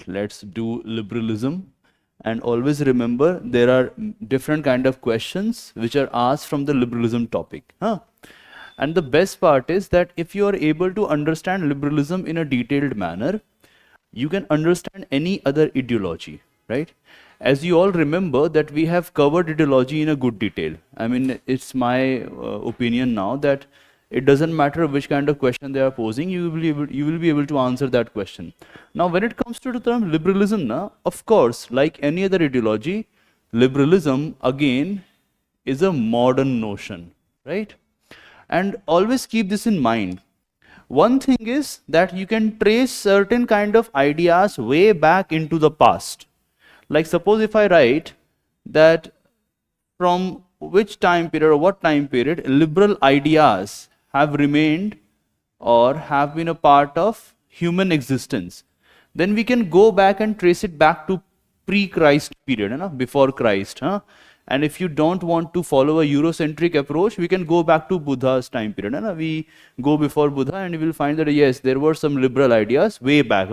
let's do liberalism. And always remember, there are different kind of questions which are asked from the liberalism topic. And the best part is that if you are able to understand liberalism in a detailed manner, you can understand any other ideology, right? As you all remember that we have covered ideology in a good detail. I mean, it's my opinion now that it doesn't matter which kind of question they are posing, you will be able to answer that question. Now, when it comes to the term liberalism, of course, like any other ideology, liberalism again is a modern notion, right? And always keep this in mind. One thing is that you can trace certain kind of ideas way back into the past. Like suppose if I write that from which time period or what time period liberal ideas have remained or have been a part of human existence, then we can go back and trace it back to pre-Christ period, before Christ. And if you don't want to follow a Eurocentric approach, we can go back to Buddha's time period. We go before Buddha and we will find that yes, there were some liberal ideas way back.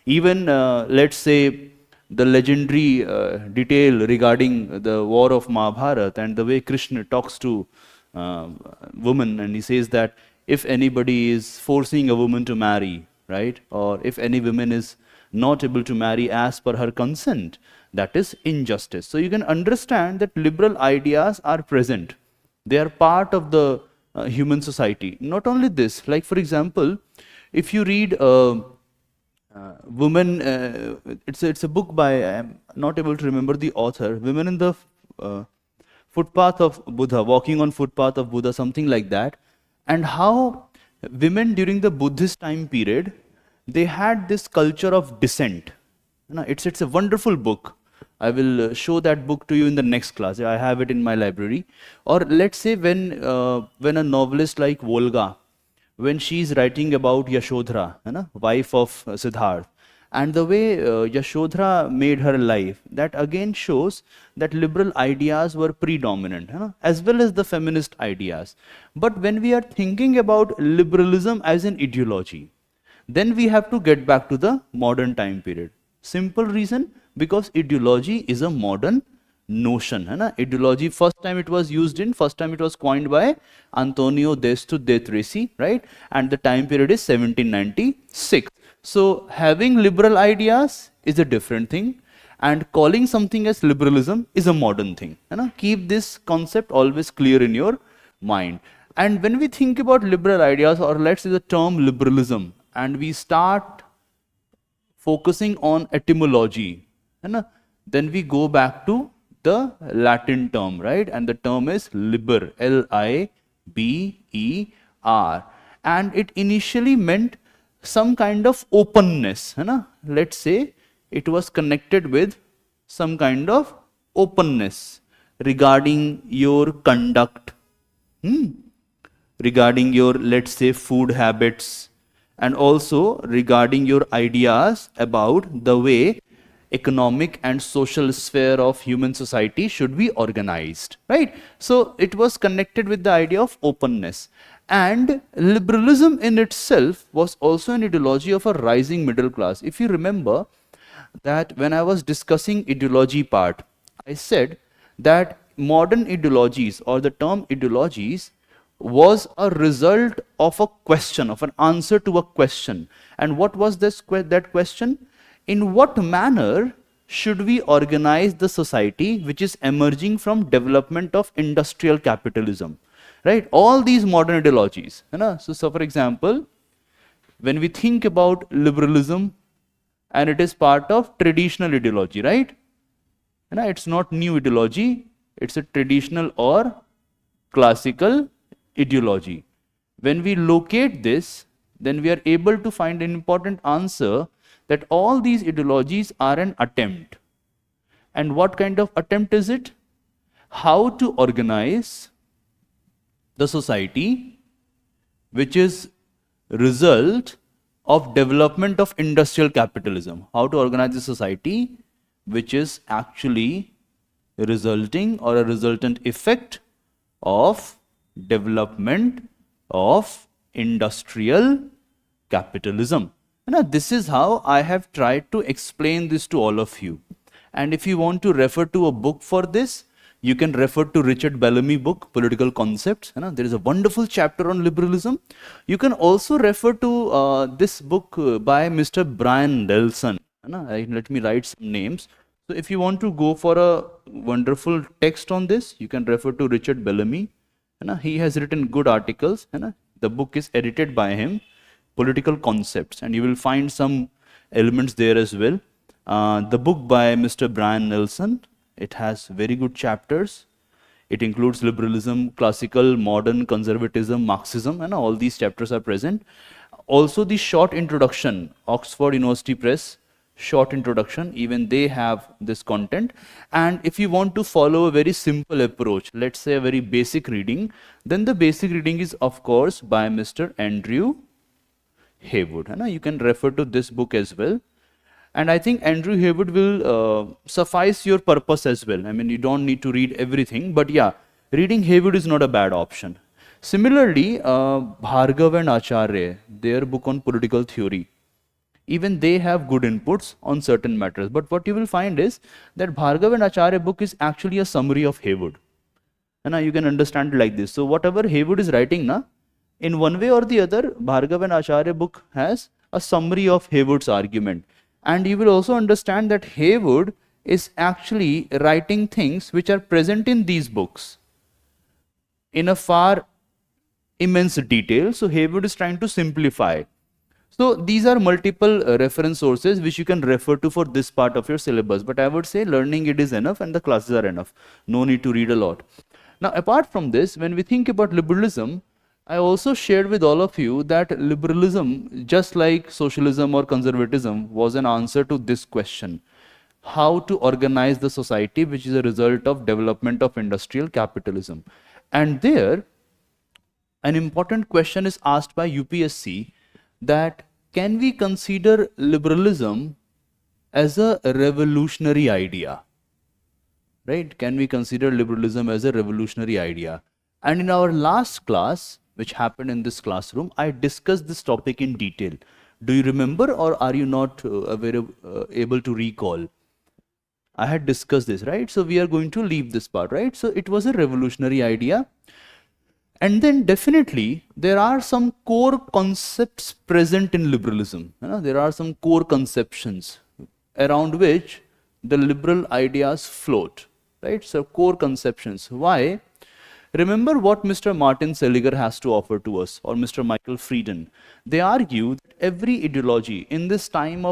Even let's say the legendary detail regarding the war of Mahabharata and the way Krishna talks to women, and he says that if anybody is forcing a woman to marry, right, or if any woman is not able to marry as per her consent, that is injustice. So you can understand that liberal ideas are present. They are part of the human society. Not only this, like for example, if you read Women, it's a book by, I'm not able to remember the author, Women in the Footpath of Buddha, Walking on Footpath of Buddha, something like that, and how women during the Buddhist time period, they had this culture of dissent. It's a wonderful book. I will show that book to you in the next class. I have it in my library. Or let's say when a novelist like Volga, when she is writing about Yashodhara, wife of Siddhartha, and the way Yashodhara made her life, that again shows that liberal ideas were predominant, as well as the feminist ideas. But when we are thinking about liberalism as an ideology, then we have to get back to the modern time period. Simple reason, because ideology is a modern notion. Ideology, first time it was coined by Antonio de Tracy, right? And the time period is 1796. So having liberal ideas is a different thing, and calling something as liberalism is a modern thing. Keep this concept always clear in your mind. And when we think about liberal ideas, or let's say the term liberalism, and we start focusing on etymology, then we go back to the Latin term, right? And the term is liber, L-I-B-E-R. And it initially meant some kind of openness. Let's say it was connected with some kind of openness regarding your conduct, regarding your, let's say, food habits, and also regarding your ideas about the way economic and social sphere of human society should be organized, right? So it was connected with the idea of openness. And liberalism in itself was also an ideology of a rising middle class. If you remember that when I was discussing ideology part, I said that modern ideologies, or the term ideologies, was a result of a question, of an answer to a question. And what was that question? In what manner should we organize the society which is emerging from development of industrial capitalism, right? All these modern ideologies. So for example, when we think about liberalism, and it is part of traditional ideology, right? It's not new ideology, it's a traditional or classical ideology. When we locate this, then we are able to find an important answer that all these ideologies are an attempt. And what kind of attempt is it? How to organize the society which is result of development of industrial capitalism. How to organize the society which is actually resulting, or a resultant effect of development of industrial capitalism. Now, this is how I have tried to explain this to all of you. And if you want to refer to a book for this, you can refer to Richard Bellamy book, Political Concepts. There is a wonderful chapter on liberalism. You can also refer to this book by Mr. Brian Nelson. Let me write some names. So if you want to go for a wonderful text on this, you can refer to Richard Bellamy. He has written good articles. The book is edited by him, Political Concepts, and you will find some elements there as well. The book by Mr. Brian Nelson, it has very good chapters. It includes liberalism, classical, modern, conservatism, Marxism, and all these chapters are present. Also the short introduction, Oxford University Press, short introduction, even they have this content. And if you want to follow a very simple approach, let's say a very basic reading, then the basic reading is of course by Mr. Andrew Haywood. You can refer to this book as well. And I think Andrew Haywood will suffice your purpose as well. I mean, you don't need to read everything, but yeah, reading Haywood is not a bad option. Similarly, Bhargav and Acharya, their book on political theory, even they have good inputs on certain matters. But what you will find is that Bhargav and Acharya book is actually a summary of Haywood. And you can understand it like this. So whatever Haywood is writing, in one way or the other, Bhargav and Acharya book has a summary of Haywood's argument. And you will also understand that Haywood is actually writing things which are present in these books in a far immense detail. So Haywood is trying to simplify. So these are multiple reference sources which you can refer to for this part of your syllabus. But I would say learning it is enough and the classes are enough. No need to read a lot. Now, apart from this, when we think about liberalism, I also shared with all of you that liberalism, just like socialism or conservatism, was an answer to this question: how to organize the society, which is a result of development of industrial capitalism. And there, an important question is asked by UPSC, that can we consider liberalism as a revolutionary idea? Right? Can we consider liberalism as a revolutionary idea? And in our last class, which happened in this classroom, I discussed this topic in detail. Do you remember, or are you not able to recall? I had discussed this, right? So we are going to leave this part, right? So it was a revolutionary idea. And then definitely there are some core concepts present in liberalism. There are some core conceptions around which the liberal ideas float, right? So core conceptions. Why? Remember what Mr. Martin Seliger has to offer to us, or Mr. Michael Frieden. They argue that every ideology in this time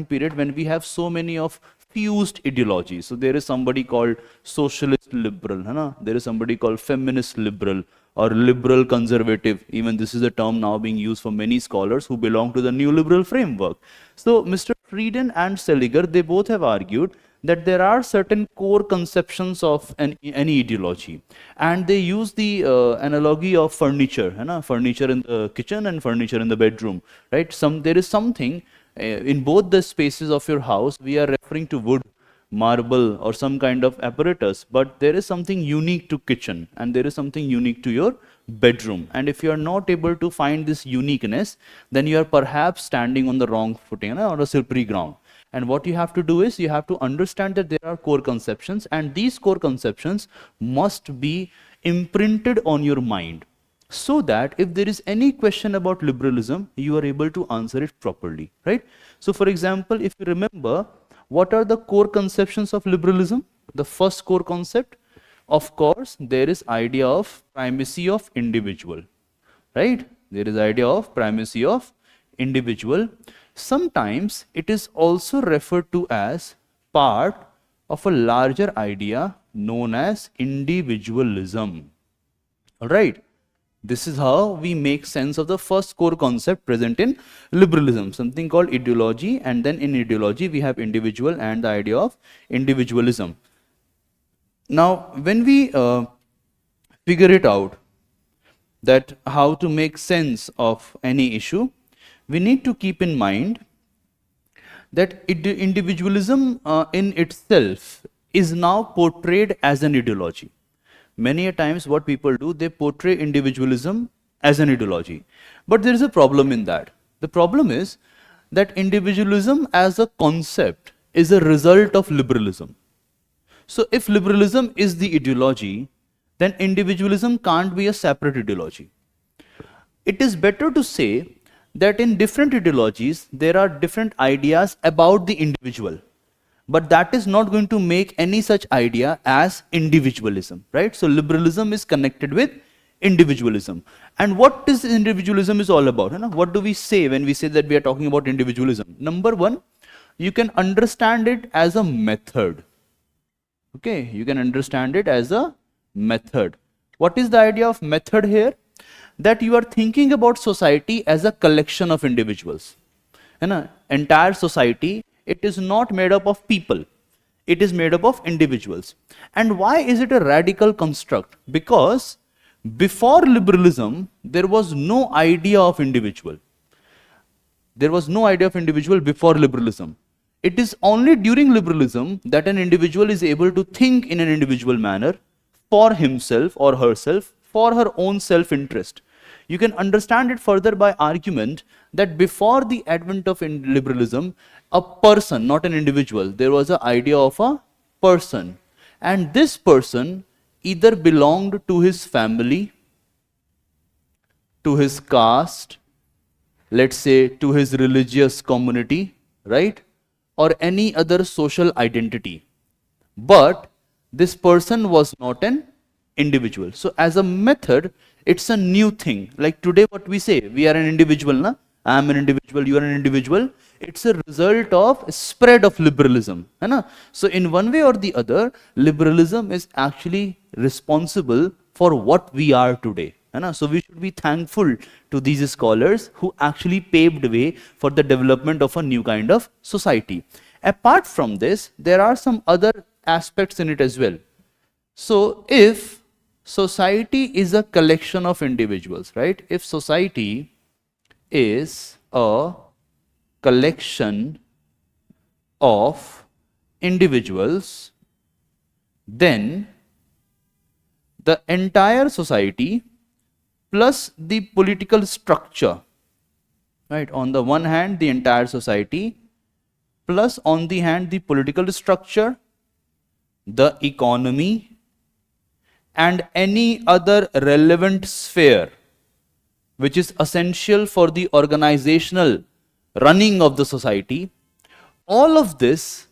period when we have so many of fused ideologies. So there is somebody called socialist liberal, there is somebody called feminist liberal or liberal conservative. Even this is a term now being used for many scholars who belong to the neoliberal framework. So Mr. Frieden and Seliger, they both have argued that there are certain core conceptions of any ideology, and they use the analogy of furniture, furniture in the kitchen and furniture in the bedroom, right? There is something in both the spaces of your house. We are referring to wood, marble, or some kind of apparatus, but there is something unique to kitchen and there is something unique to your bedroom. And if you are not able to find this uniqueness, then you are perhaps standing on the wrong footing, or a slippery ground. And what you have to do is you have to understand that there are core conceptions, and these core conceptions must be imprinted on your mind, so that if there is any question about liberalism, you are able to answer it properly, right? So for example, if you remember, what are the core conceptions of liberalism? The first core concept, of course, there is idea of primacy of individual, right? There is idea of primacy of individual. Sometimes it is also referred to as part of a larger idea known as individualism. All right. This is how we make sense of the first core concept present in liberalism, something called ideology, and then in ideology we have individual and the idea of individualism. Now, when we figure it out, that how to make sense of any issue, we need to keep in mind that individualism in itself is now portrayed as an ideology. Many a times what people do, they portray individualism as an ideology. But there is a problem in that. The problem is that individualism as a concept is a result of liberalism. So if liberalism is the ideology, then individualism can't be a separate ideology. It is better to say that in different ideologies, there are different ideas about the individual. But that is not going to make any such idea as individualism, right? So liberalism is connected with individualism. And what is individualism is all about? What do we say when we say that we are talking about individualism? Number one, you can understand it as a method. Okay, you can understand it as a method. What is the idea of method here? That you are thinking about society as a collection of individuals. Entire society, it is not made up of people. It is made up of individuals. And why is it a radical construct? Because before liberalism, there was no idea of individual. There was no idea of individual before liberalism. It is only during liberalism that an individual is able to think in an individual manner for himself or herself, for her own self-interest. You can understand it further by argument that before the advent of liberalism, a person, not an individual, there was an idea of a person. And this person either belonged to his family, to his caste, let's say to his religious community, right? Or any other social identity. But this person was not an individual. So as a method, it's a new thing. Like today what we say, we are an individual, na? I am an individual, you are an individual. It's a result of spread of liberalism. Na? So in one way or the other, liberalism is actually responsible for what we are today. So we should be thankful to these scholars who actually paved the way for the development of a new kind of society. Apart from this, there are some other aspects in it as well. So if society is a collection of individuals, right? If society is a collection of individuals, then the entire society plus the political structure, right? On the one hand, the entire society, plus on the hand, the political structure, the economy, and any other relevant sphere which is essential for the organizational running of the society, all of this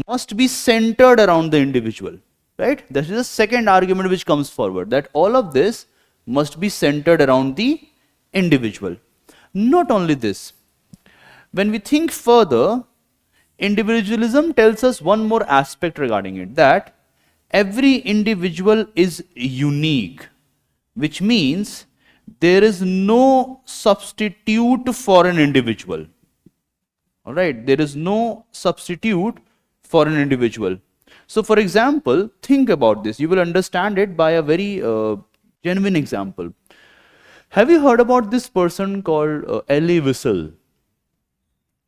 must be centered around the individual, right? This is the second argument which comes forward, that all of this must be centered around the individual. Not only this, when we think further, individualism tells us one more aspect regarding it, that every individual is unique, which means there is no substitute for an individual. All right, there is no substitute for an individual. So for example, think about this. You will understand it by a very genuine example. Have you heard about this person called Elie Wiesel?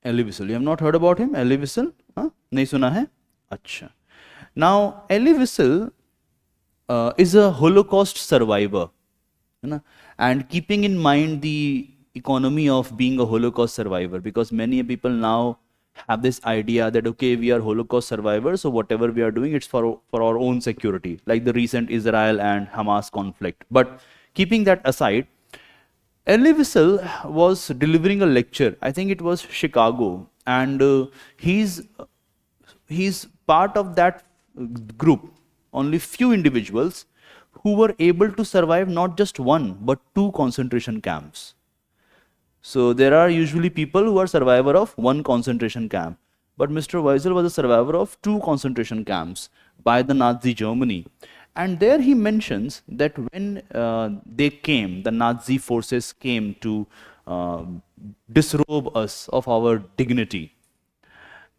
Elie Wiesel. You have not heard about him? Elie Wiesel? Nahi suna hai? Acha. Now, Elie Wiesel is a Holocaust survivor. And keeping in mind the economy of being a Holocaust survivor, because many people now have this idea that, okay, we are Holocaust survivors, so whatever we are doing, it's for our own security, like the recent Israel and Hamas conflict. But keeping that aside, Elie Wiesel was delivering a lecture, I think it was Chicago, and he's part of that group, only few individuals who were able to survive not just one, but 2 concentration camps. So there are usually people who are survivor of 1 concentration camp. But Mr. Wiesel was a survivor of 2 concentration camps by the Nazi Germany. And there he mentions that when the Nazi forces came to disrobe us of our dignity,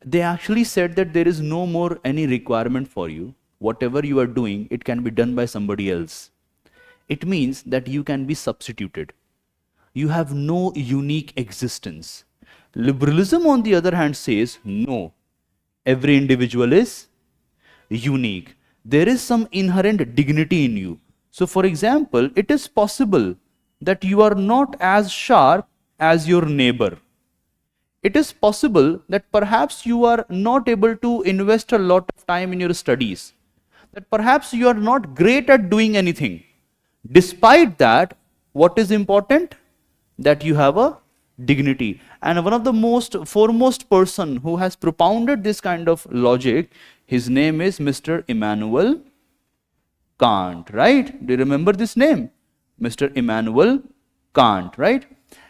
they actually said that there is no more any requirement for you. Whatever you are doing, it can be done by somebody else. It means that you can be substituted. You have no unique existence. Liberalism, on the other hand, says, no, every individual is unique. There is some inherent dignity in you. So, for example, it is possible that you are not as sharp as your neighbor. it is possible that perhaps you are not able to invest a lot of time in your studies, that perhaps you are not great at doing anything. Despite that, what is important? That you have a dignity. And one of the most foremost person who has propounded this kind of logic, his name is Mr. Immanuel Kant, right? Do you remember this name? Mr. Immanuel Kant, right?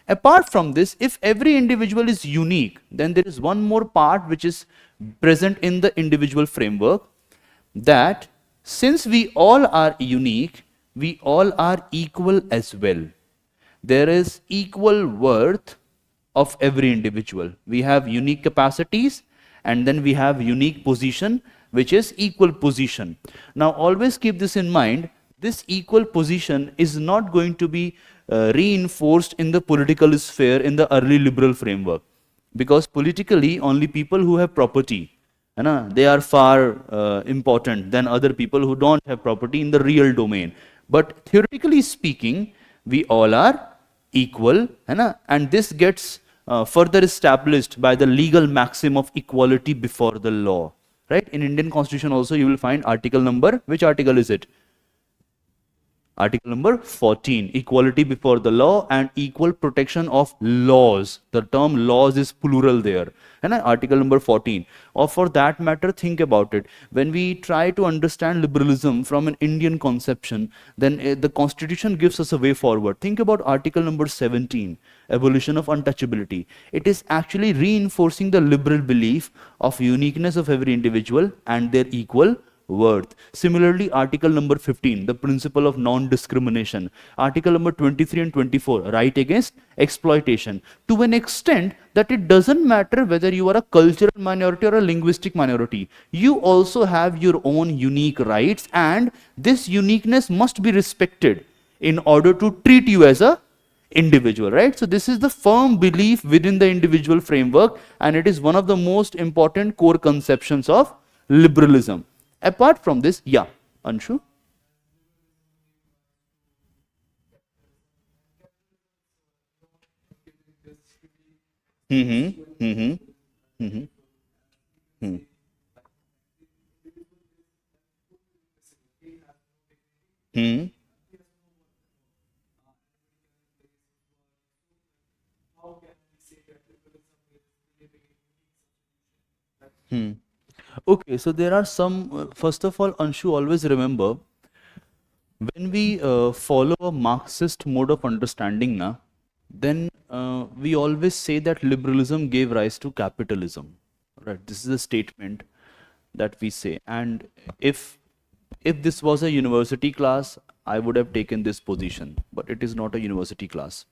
Apart from this, if every individual is unique, then there is one more part which is present in the individual framework, that since we all are unique, we all are equal as well. There is equal worth of every individual. We have unique capacities, and then we have unique position, which is equal position. Now always keep this in mind, this equal position is not going to be reinforced in the political sphere in the early liberal framework, because politically only people who have property, they are far important than other people who don't have property in the real domain. But theoretically speaking, we all are equal, and this gets further established by the legal maxim of equality before the law, right? In Indian Constitution also you will find article number, which article is it? Article number 14, equality before the law and equal protection of laws. The term laws is plural there. And article number 14. Or for that matter, think about it. When we try to understand liberalism from an Indian conception, then the constitution gives us a way forward. Think about article number 17, abolition of untouchability. It is actually reinforcing the liberal belief of uniqueness of every individual and their equal worth. Similarly, article number 15, the principle of non-discrimination. Article number 23 and 24, right against exploitation. To an extent that it doesn't matter whether you are a cultural minority or a linguistic minority. You also have your own unique rights, and this uniqueness must be respected in order to treat you as a individual, right? So this is the firm belief within the individual framework, and it is one of the most important core conceptions of liberalism. Apart from this, yeah, Anshu? Mm-hmm. Mm-hmm. Mm-hmm. Hmm. Hmm. Hmm. Okay, so there are some, first of all, Anshu, always remember, when we follow a Marxist mode of understanding, then we always say that liberalism gave rise to capitalism. Right? This is a statement that we say. And if this was a university class, I would have taken this position, but it is not a university class.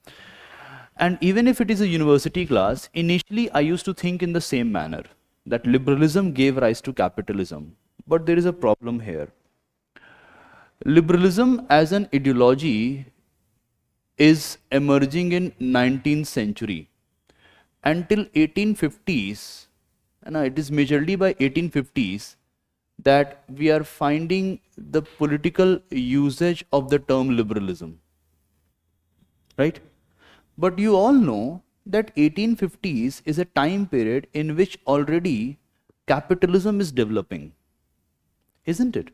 And even if it is a university class, initially I used to think in the same manner, that liberalism gave rise to capitalism. But there is a problem here. Liberalism as an ideology is emerging in 19th century. Until 1850s, and it is majorly by 1850s that we are finding the political usage of the term liberalism, right? But you all know that 1850s is a time period in which already capitalism is developing, isn't it?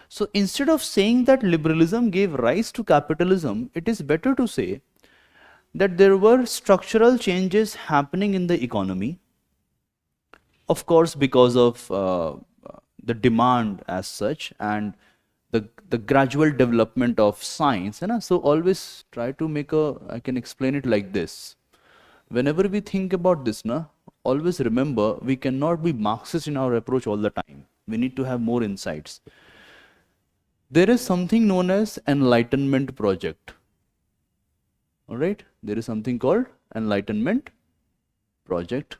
So instead of saying that liberalism gave rise to capitalism, it is better to say that there were structural changes happening in the economy, of course because of the demand as such, and the gradual development of science. So always try to make I can explain it like this. Whenever we think about this, always remember, we cannot be Marxist in our approach all the time. We need to have more insights. There is something known as Enlightenment project. All right, there is something called Enlightenment project.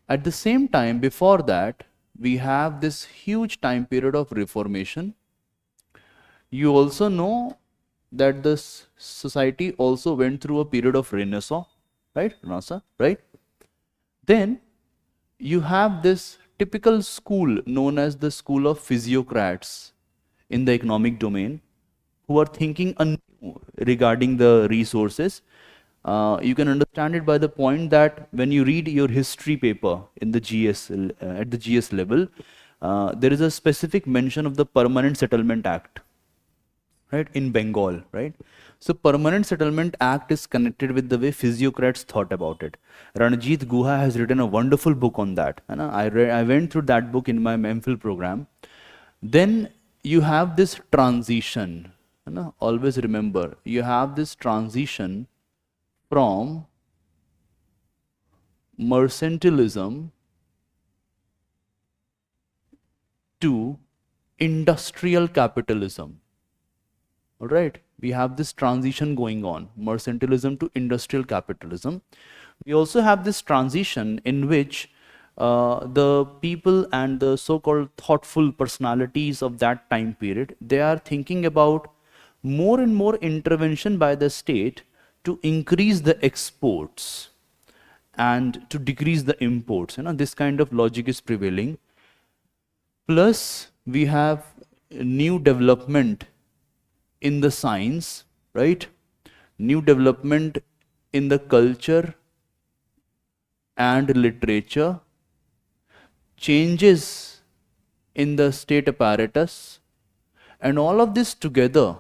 At the same time, before that, we have this huge time period of Reformation. You also know that this society also went through a period of Renaissance, right? Right? Then you have this typical school known as the school of physiocrats in the economic domain, who are thinking anew regarding the resources. You can understand it by the point that when you read your history paper in the GS, at the GS level, there is a specific mention of the Permanent Settlement Act, right, in Bengal, right? So Permanent Settlement Act is connected with the way physiocrats thought about it. Ranjit Guha has written a wonderful book on that. And I went through that book in my MPhil program. Then you have this transition. Always remember, you have this transition from mercantilism to industrial capitalism. All right, we have this transition going on, mercantilism to industrial capitalism. We also have this transition in which the people and the so-called thoughtful personalities of that time period, they are thinking about more and more intervention by the state to increase the exports and to decrease the imports. This kind of logic is prevailing. Plus, we have new development in the science, right? New development in the culture and literature, changes in the state apparatus, and all of this together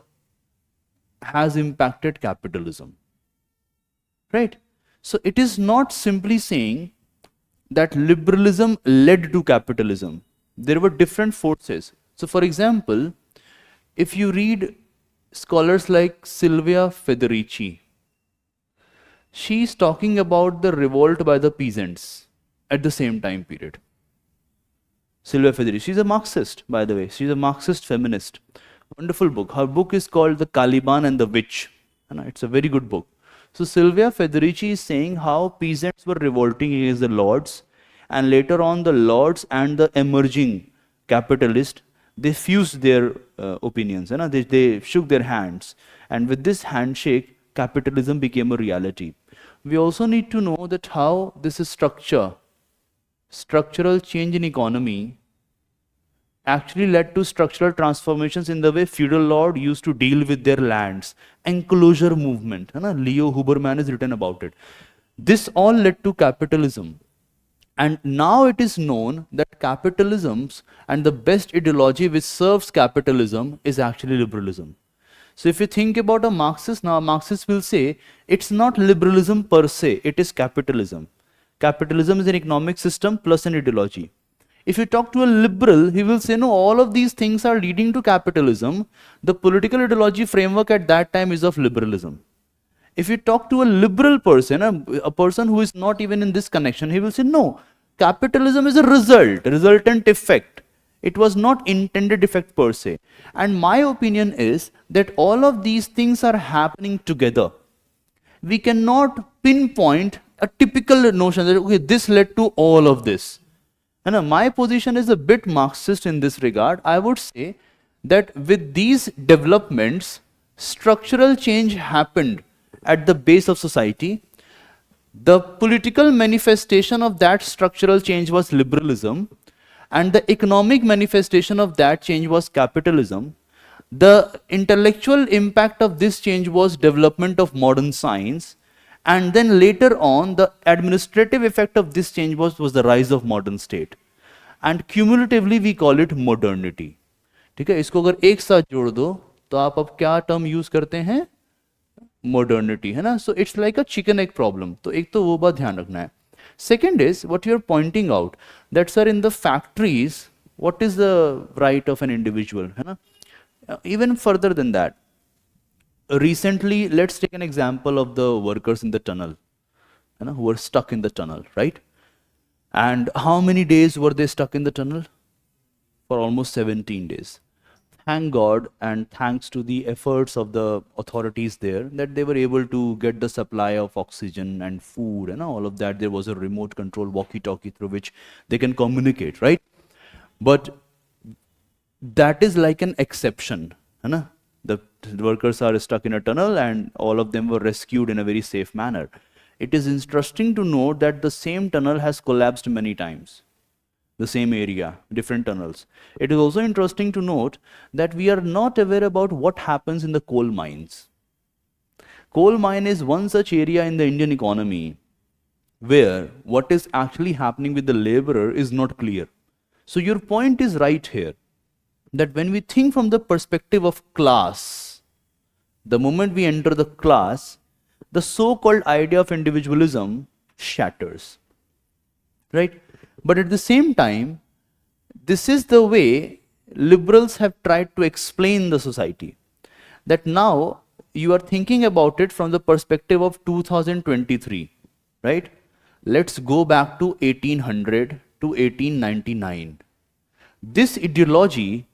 has impacted capitalism, right? So it is not simply saying that liberalism led to capitalism. There were different forces. So for example, if you read scholars like Silvia Federici, she's talking about the revolt by the peasants at the same time period. Silvia Federici, she's a Marxist, by the way. She's a Marxist feminist. Wonderful book. Her book is called The Caliban and the Witch. It's a very good book. So Silvia Federici is saying how peasants were revolting against the lords, and later on the lords and the emerging capitalists, they fused their opinions. They shook their hands, and with this handshake, capitalism became a reality. We also need to know that how this is structural change in economy actually led to structural transformations in the way feudal lord used to deal with their lands. Enclosure movement, Leo Huberman has written about it. This all led to capitalism. And now it is known that capitalism's and the best ideology which serves capitalism is actually liberalism. So if you think about a Marxist, now a Marxist will say it's not liberalism per se, it is capitalism. Capitalism is an economic system plus an ideology. If you talk to a liberal, he will say, no, all of these things are leading to capitalism. The political ideology framework at that time is of liberalism. If you talk to a liberal person, a person who is not even in this connection, he will say, no, capitalism is a resultant effect. It was not intended effect per se. And my opinion is that all of these things are happening together. We cannot pinpoint a typical notion that, okay, this led to all of this. And my position is a bit Marxist in this regard. I would say that with these developments, structural change happened at the base of society. The political manifestation of that structural change was liberalism, and the economic manifestation of that change was capitalism. The intellectual impact of this change was development of modern science, and then later on the administrative effect of this change was the rise of modern state. And cumulatively we call it modernity. ठीक है, इसको अगर एक साथ जोड़ दो तो आप अब क्या टर्म यूज करते हैं? Modernity, है ना? So it's like a chicken egg problem. तो एक तो वो बात ध्यान रखना है. Second is what you're pointing out, that sir, in the factories, what is the right of an individual? है ना? Even further than that, recently, let's take an example of the workers in the tunnel, who were stuck in the tunnel, right? And how many days were they stuck in the tunnel? For almost 17 days. Thank God and thanks to the efforts of the authorities there that they were able to get the supply of oxygen and food and all of that. There was a remote control walkie-talkie through which they can communicate, right? But that is like an exception. The workers are stuck in a tunnel and all of them were rescued in a very safe manner. It is interesting to note that the same tunnel has collapsed many times. The same area, different tunnels. It is also interesting to note that we are not aware about what happens in the coal mines. Coal mine is one such area in the Indian economy where what is actually happening with the laborer is not clear. So your point is right here, that when we think from the perspective of class, the moment we enter the class, the so-called idea of individualism shatters, right? But at the same time, this is the way liberals have tried to explain the society, that now you are thinking about it from the perspective of 2023, right? Let's go back to 1800 to 1899. This ideology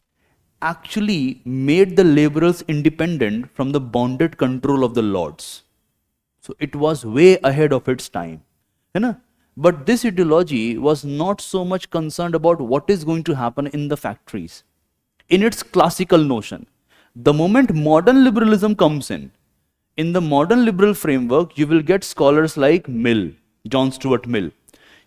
actually made the laborers independent from the bonded control of the lords. So it was way ahead of its time. But this ideology was not so much concerned about what is going to happen in the factories. In its classical notion, the moment modern liberalism comes in the modern liberal framework, you will get scholars like Mill, John Stuart Mill.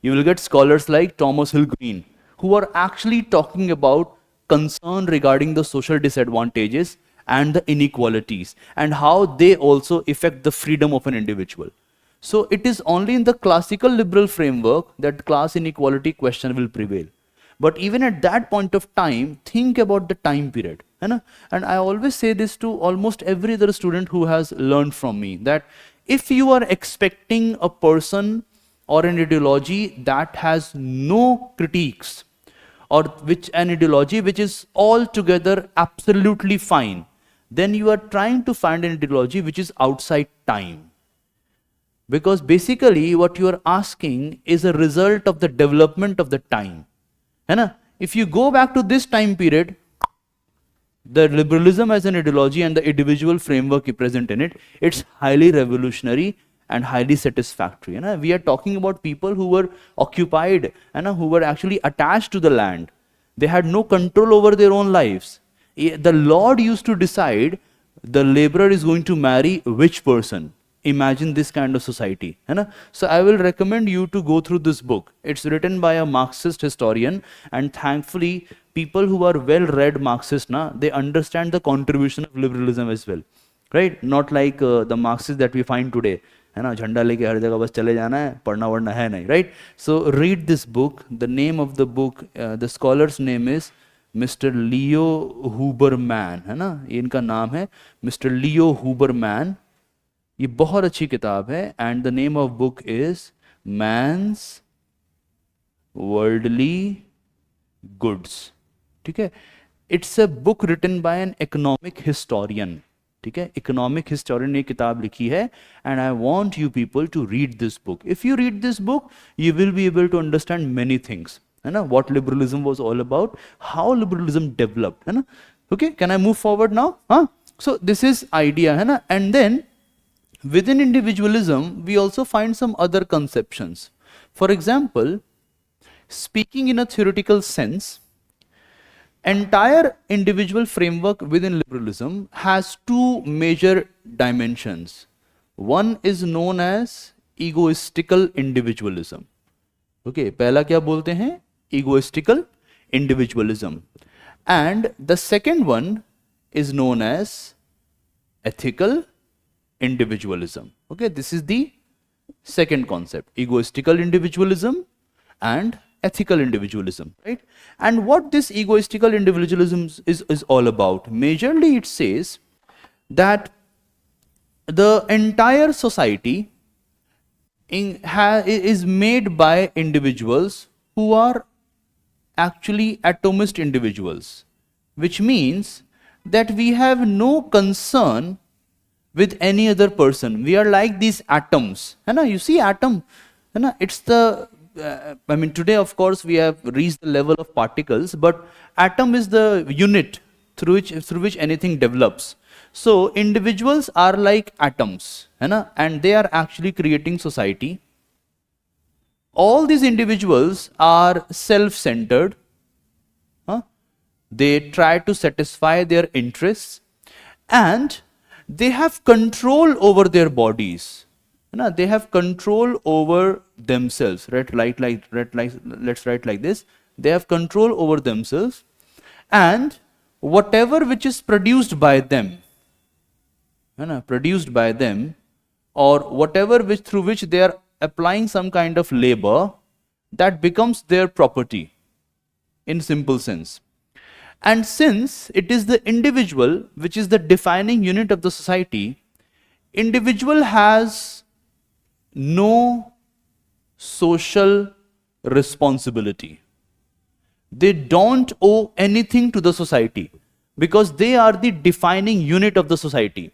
You will get scholars like Thomas Hill Green, who are actually talking about concern regarding the social disadvantages and the inequalities and how they also affect the freedom of an individual. So it is only in the classical liberal framework that class inequality question will prevail. But even at that point of time, think about the time period. And I always say this to almost every other student who has learned from me, that if you are expecting a person or an ideology that has no critiques, or which an ideology which is altogether absolutely fine, then you are trying to find an ideology which is outside time. Because basically what you are asking is a result of the development of the time. If you go back to this time period, the liberalism as an ideology and the individual framework present in it, it's highly revolutionary and highly satisfactory. We are talking about people who were occupied and who were actually attached to the land. They had no control over their own lives. The Lord used to decide the laborer is going to marry which person. Imagine this kind of society. So I will recommend you to go through this book. It's written by a Marxist historian, and thankfully people who are well-read Marxists, they understand the contribution of liberalism as well, right? Not like the Marxists that we find today. झंडा लेके हर जगह बस चले जाना है, पढ़ना वढ़ना है नहीं, right? So read this book. The name of the book, the scholar's name is Mr. Leo Huberman, है ना? ये इनका नाम है Mr. Leo Huberman. ये बहुत अच्छी किताब है, and the name of book is Man's Worldly Goods. ठीक है? It's a book written by an economic historian. ठीक है? Economic historian ने किताब लिखी है, and I want you people to read this book. If you read this book, you will be able to understand many things. है ना? What liberalism was all about, how liberalism developed. है ना? Okay, can I move forward now? So this is idea, है ना? And then within individualism, we also find some other conceptions. For example, speaking in a theoretical sense, entire individual framework within liberalism has two major dimensions. One is known as egoistical individualism. Okay, पहला क्या बोलते हैं? Egoistical individualism. And the second one is known as ethical individualism. Okay, this is the second concept, egoistical individualism and ethical individualism, right? And what this egoistical individualism is all about, majorly it says that the entire society is made by individuals who are actually atomist individuals, which means that we have no concern with any other person. We are like these atoms. You see atom, it's the, today of course we have reached the level of particles, but atom is the unit through which anything develops. So individuals are like atoms, and they are actually creating society. All these individuals are self-centered. They try to satisfy their interests, and they have control over their bodies. They have control over themselves. Let's write like this. They have control over themselves, and whatever which is produced by them, है ना, produced by them, or whatever through which they are applying some kind of labor, that becomes their property in simple sense. And since it is the individual which is the defining unit of the society, individual has no social responsibility. They don't owe anything to the society because they are the defining unit of the society.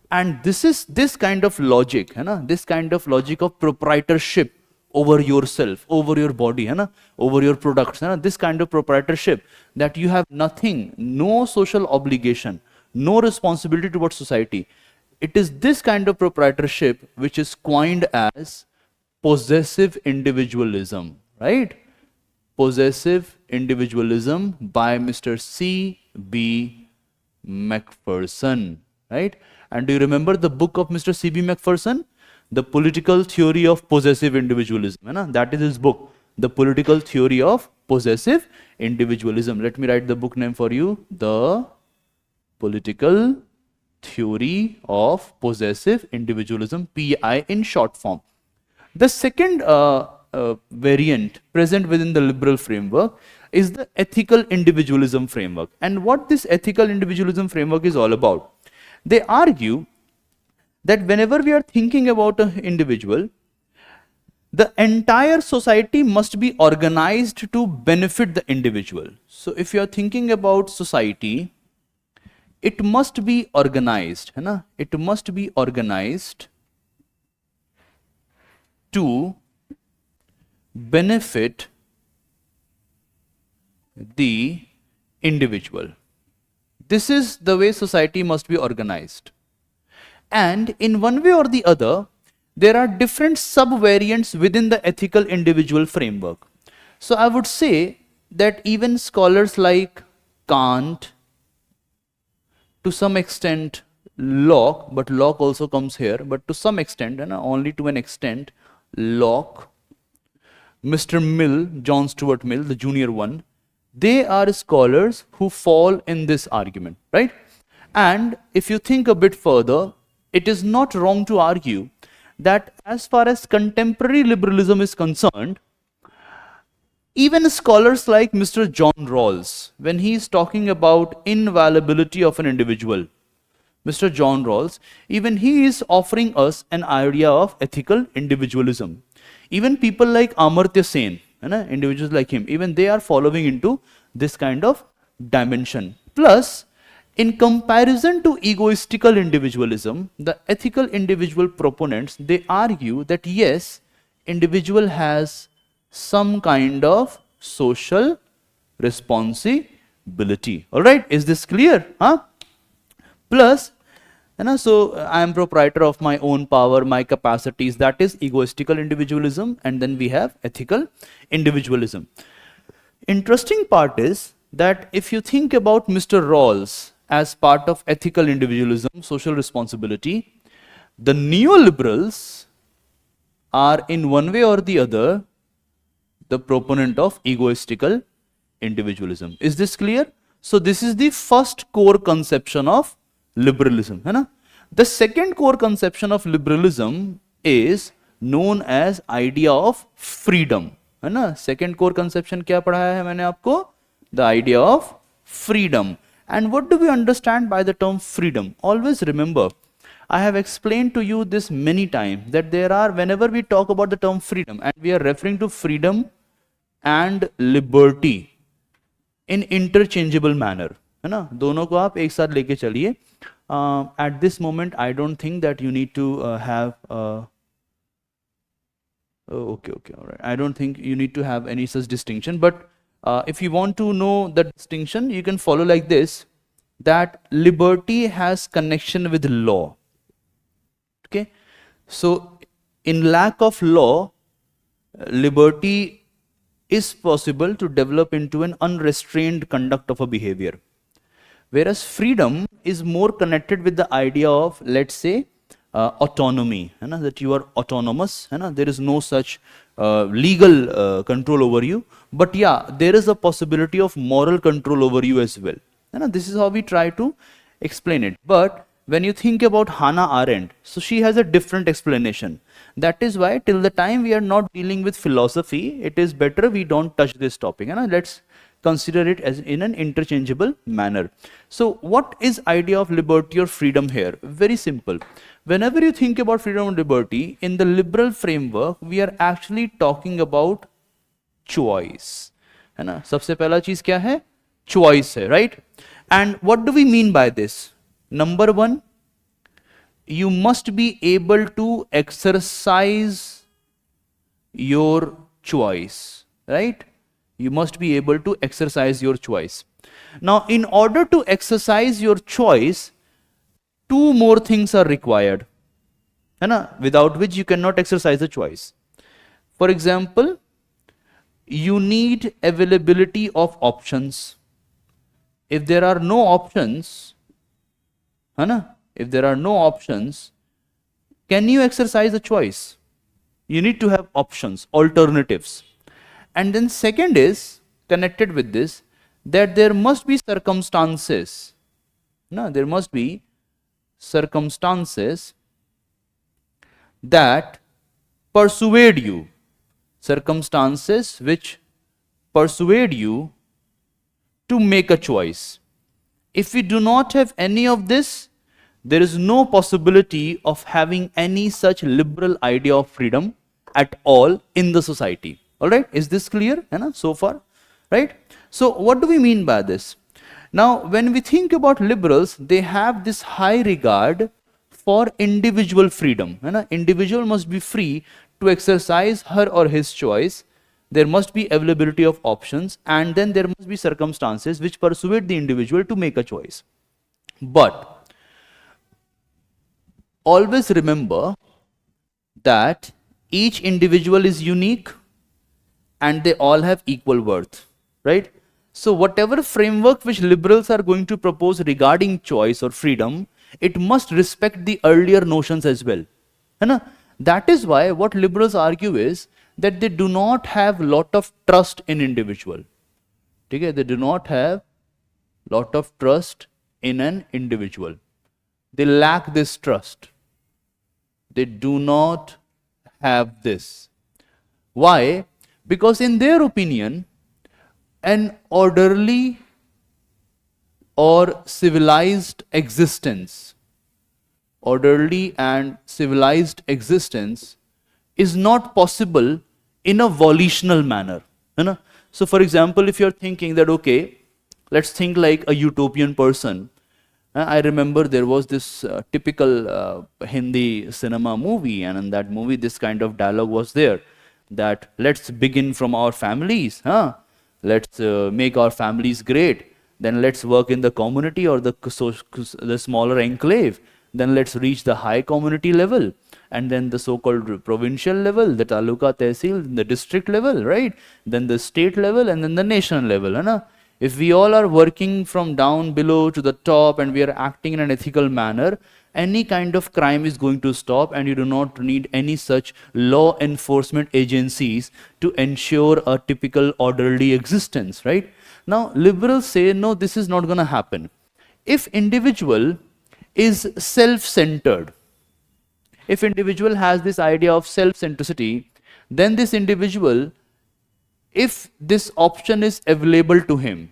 And this kind of logic, है ना, this kind of logic of proprietorship over yourself, over your body, है ना, over your products, है ना, this kind of proprietorship that you have nothing, no social obligation, no responsibility towards society. It is this kind of proprietorship which is coined as possessive individualism, right? Possessive individualism by Mr. C.B. Macpherson, right? And do you remember the book of Mr. C.B. Macpherson? The Political Theory of Possessive Individualism. Hai na? That is his book, The Political Theory of Possessive Individualism. Let me write the book name for you. The Political Theory of Possessive Individualism, PI in short form. The second variant present within the liberal framework is the ethical individualism framework. And what this ethical individualism framework is all about? They argue that whenever we are thinking about an individual, the entire society must be organized to benefit the individual. So if you are thinking about society, it must be organized, है ना? It must be organized to benefit the individual. This is the way society must be organized. And in one way or the other, there are different sub-variants within the ethical individual framework. So I would say that even scholars like Kant, to some extent Locke, but Locke also comes here, but to some extent, and only to an extent, Locke, Mr. Mill, John Stuart Mill, the junior one, they are scholars who fall in this argument, right? And if you think a bit further, it is not wrong to argue that as far as contemporary liberalism is concerned, even scholars like Mr. John Rawls, when he is talking about inviolability of an individual, Mr. John Rawls, even he is offering us an idea of ethical individualism. Even people like Amartya Sen, individuals like him, even they are following into this kind of dimension. Plus, in comparison to egoistical individualism, the ethical individual proponents, they argue that yes, individual has some kind of social responsibility. All right, is this clear? Huh? Plus, so I am proprietor of my own power, my capacities, that is egoistical individualism, and then we have ethical individualism. Interesting part is that if you think about Mr. Rawls as part of ethical individualism, social responsibility, the neoliberals are in one way or the other the proponent of egoistical individualism. Is this clear? So this is the first core conception of liberalism. The second core conception of liberalism is known as idea of freedom. Second core conception क्या पढ़ाया है मैंने आपको? The idea of freedom. And what do we understand by the term freedom? Always remember, I have explained to you this many times, that there are, whenever we talk about the term freedom, and we are referring to freedom and liberty in interchangeable manner, है ना? दोनों को आप एक साथ लेके चलिए. At this moment, I don't think that you need to have okay, all right. I don't think you need to have any such distinction, but if you want to know the distinction, you can follow like this, that liberty has connection with law. Okay, so in lack of law, liberty is possible to develop into an unrestrained conduct of a behavior. Whereas freedom is more connected with the idea of, let's say, autonomy, that you are autonomous, there is no such legal control over you, but yeah, there is a possibility of moral control over you as well. This is how we try to explain it. But when you think about Hannah Arendt, so she has a different explanation. That is why till the time we are not dealing with philosophy, it is better we don't touch this topic. Let's consider it as in an interchangeable manner. So what is idea of liberty or freedom here? Very simple. Whenever you think about freedom and liberty, in the liberal framework, we are actually talking about choice. है ना? सबसे पहला चीज क्या है? Choice है, right? And what do we mean by this? Number one, you must be able to exercise your choice, right? You must be able to exercise your choice. Now, in order to exercise your choice, two more things are required, है ना? Without which you cannot exercise a choice. For example, you need availability of options. If there are no options, है ना? If there are no options, can you exercise a choice? You need to have options, alternatives. And then second is, connected with this, that there must be circumstances. No, there must be circumstances that persuade you. Circumstances which persuade you to make a choice. If we do not have any of this, there is no possibility of having any such liberal idea of freedom at all in the society. All right, is this clear so far? Right? So what do we mean by this? Now, when we think about liberals, they have this high regard for individual freedom. Individual must be free to exercise her or his choice. There must be availability of options, and then there must be circumstances which persuade the individual to make a choice. But always remember that each individual is unique and they all have equal worth, right? So whatever framework which liberals are going to propose regarding choice or freedom, it must respect the earlier notions as well. That is why what liberals argue is that they do not have lot of trust in individual. Okay? They do not have lot of trust in an individual. They lack this trust. They do not have this. Why? Because in their opinion, an orderly or civilized existence, orderly and civilized existence is not possible in a volitional manner. So for example, if you're thinking that, okay, let's think like a utopian person. I remember there was this typical Hindi cinema movie, and in that movie this kind of dialogue was there, that let's begin from our families, let's make our families great, then let's work in the community or the smaller enclave, then let's reach the high community level, and then the so-called provincial level, the taluka, tehsil, the district level, right? Then the state level, and then the nation level. If we all are working from down below to the top and we are acting in an ethical manner, any kind of crime is going to stop, and you do not need any such law enforcement agencies to ensure a typical orderly existence, right? Now, liberals say, no, this is not going to happen. If individual is self-centered, if individual has this idea of self-centricity, then this individual, if this option is available to him,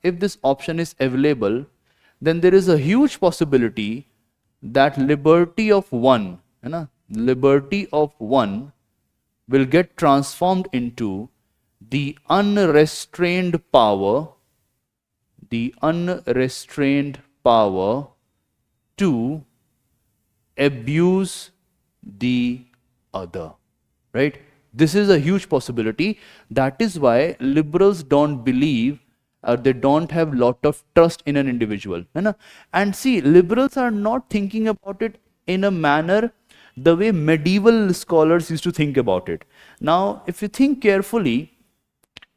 if this option is available, then there is a huge possibility that liberty of one will get transformed into the unrestrained power to abuse the other, right? This is a huge possibility. That is why liberals don't believe, or they don't have lot of trust in an individual. And see, liberals are not thinking about it in a manner the way medieval scholars used to think about it. Now, if you think carefully,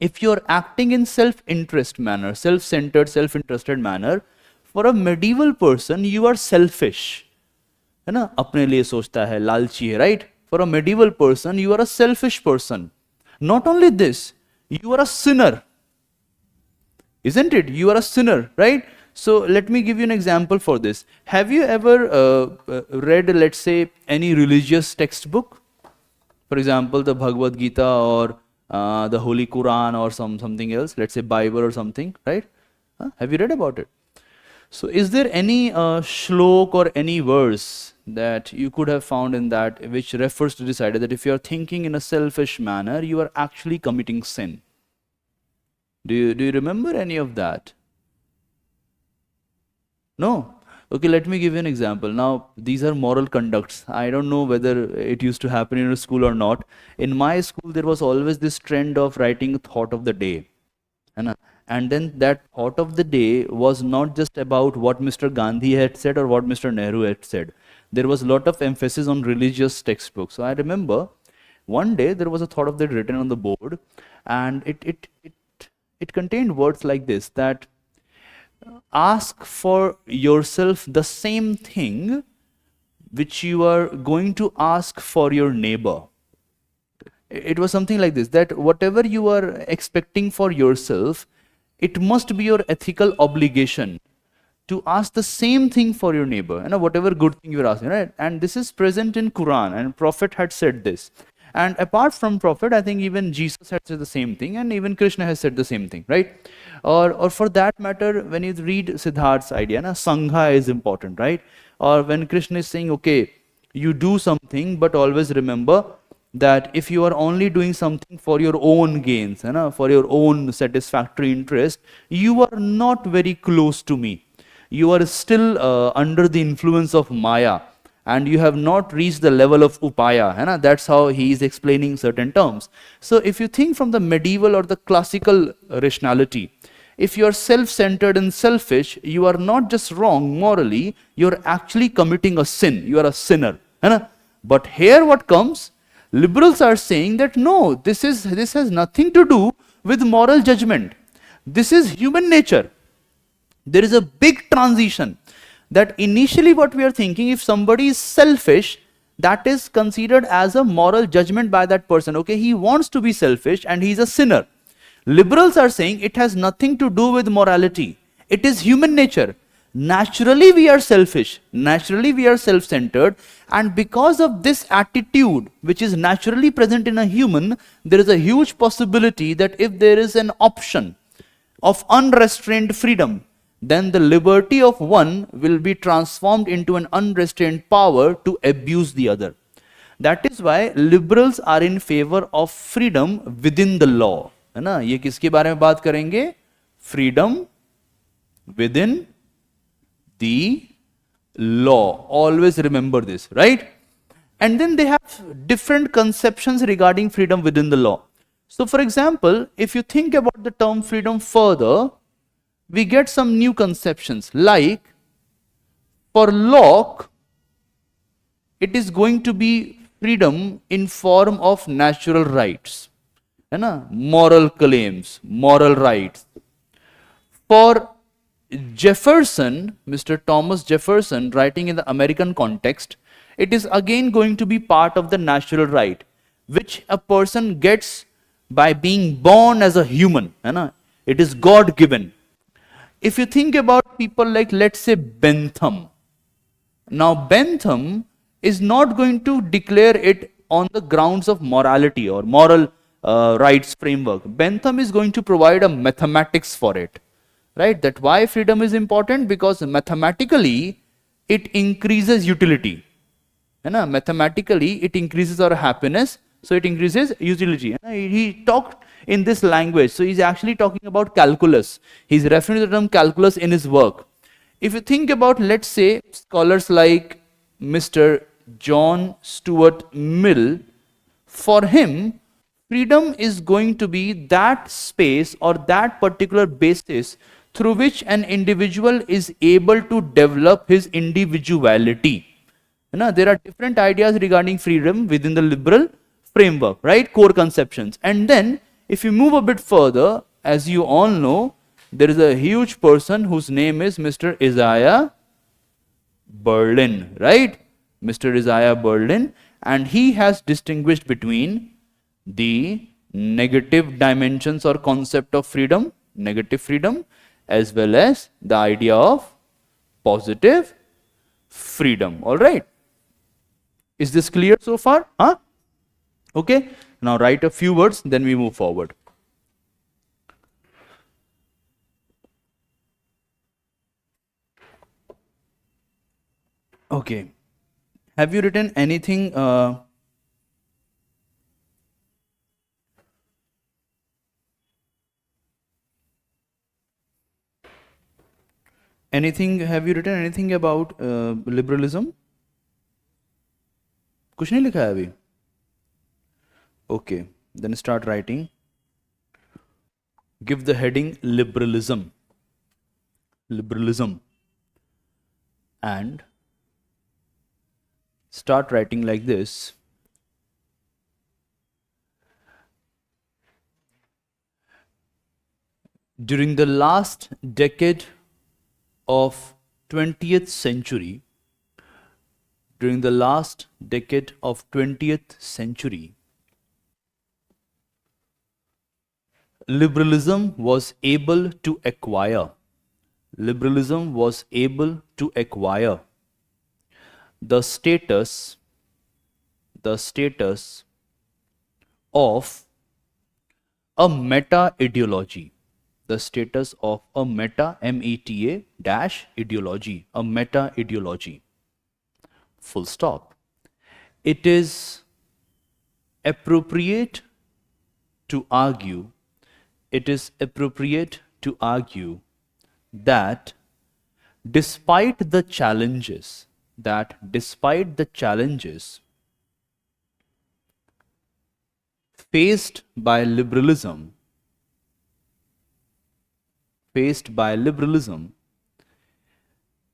if you're acting in self-interest manner, self-centered, self-interested manner, for a medieval person, you are selfish. अपने लिए सोचता है, लालची है, right? For a medieval person, you are a selfish person. Not only this, you are a sinner. Isn't it? You are a sinner, right? So let me give you an example for this. Have you ever read, let's say, any religious textbook? For example, the Bhagavad Gita or the Holy Quran or something else, let's say Bible or something, right? Have you read about it? So is there any shlok or any verse that you could have found in that which refers to this idea that if you are thinking in a selfish manner, you are actually committing sin? Do you remember any of that? No? Okay, let me give you an example. Now, these are moral conducts. I don't know whether it used to happen in a school or not. In my school, there was always this trend of writing thought of the day. And then that thought of the day was not just about what Mr. Gandhi had said or what Mr. Nehru had said. There was a lot of emphasis on religious textbooks. So I remember one day there was a thought of the day written on the board, and it contained words like this, that ask for yourself the same thing which you are going to ask for your neighbor. It was something like this, that whatever you are expecting for yourself, it must be your ethical obligation to ask the same thing for your neighbor, whatever good thing you are asking, right? And this is present in Quran, and Prophet had said this. And apart from Prophet, I think even Jesus had said the same thing, and even Krishna has said the same thing, right? Or for that matter, when you read Siddharth's idea, Sangha is important, right? Or when Krishna is saying, okay, you do something, but always remember that if you are only doing something for your own gains, for your own satisfactory interest, you are not very close to me. You are still under the influence of Maya, and you have not reached the level of upaya. That's how he is explaining certain terms. So if you think from the medieval or the classical rationality, if you are self-centered and selfish, you are not just wrong morally, you are actually committing a sin. You are a sinner. But here what comes? Liberals are saying that no, this has nothing to do with moral judgment. This is human nature. There is a big transition, that initially what we are thinking, if somebody is selfish, that is considered as a moral judgment by that person. Okay, he wants to be selfish and he is a sinner. Liberals are saying it has nothing to do with morality. It is human nature. Naturally we are selfish, naturally we are self-centered, and because of this attitude which is naturally present in a human, there is a huge possibility that if there is an option of unrestrained freedom, then the liberty of one will be transformed into an unrestrained power to abuse the other. That is why liberals are in favor of freedom within the law. है ना? ये किसके बारे में बात करेंगे? Freedom within the law. Always remember this, right? And then they have different conceptions regarding freedom within the law. So for example, if you think about the term freedom further, we get some new conceptions, like for Locke, it is going to be freedom in form of natural rights, moral claims, moral rights. For Jefferson, Mr. Thomas Jefferson, writing in the American context, it is again going to be part of the natural right, which a person gets by being born as a human. It is God-given. If you think about people like, let's say, Bentham. Now, Bentham is not going to declare it on the grounds of morality or moral rights framework. Bentham is going to provide a mathematics for it. Right? That why freedom is important? Because mathematically it increases utility. Mathematically it increases our happiness, so it increases utility. He talked in this language, so he's actually talking about calculus. He's referring to the term calculus in his work. If you think about, let's say, scholars like Mr. John Stuart Mill, for him, freedom is going to be that space or that particular basis through which an individual is able to develop his individuality. There are different ideas regarding freedom within the liberal framework, right? Core conceptions. And then, if you move a bit further, as you all know, there is a huge person whose name is Mr. Isaiah Berlin, right? Mr. Isaiah Berlin, and he has distinguished between the negative dimensions or concept of freedom, negative freedom, as well as the idea of positive freedom. All right. Is this clear so far? Huh? Okay. Now write a few words, then we move forward. Okay. Have you written anything? Have you written anything about liberalism? कुछ नहीं लिखा है अभी? Okay, then start writing. Give the heading liberalism. Liberalism. And start writing like this. During the last decade of 20th century, during the last decade of 20th century, liberalism was able to acquire the status of a meta ideology, the status of a meta, M-E-T-A dash ideology, a meta ideology. Full stop. It is appropriate to argue, that despite the challenges faced by liberalism,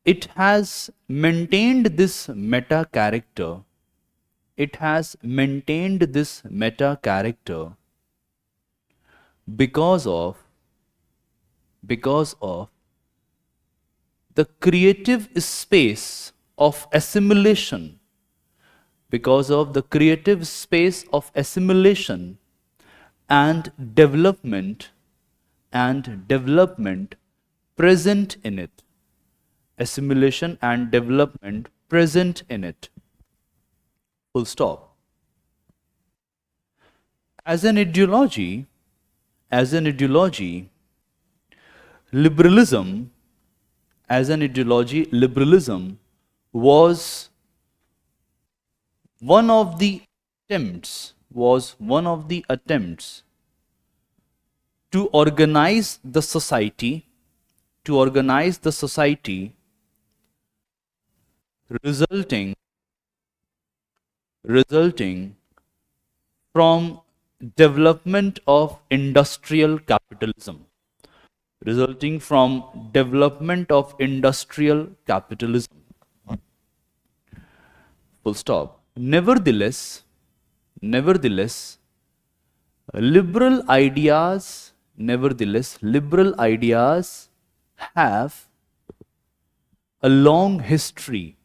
it has maintained this meta character. Because of the creative space of assimilation, and development present in it. Assimilation and development present in it. Full stop. As an ideology, liberalism was one of the attempts to organize the society, resulting from development of industrial capitalism. Full stop. Nevertheless, liberal ideas have a long history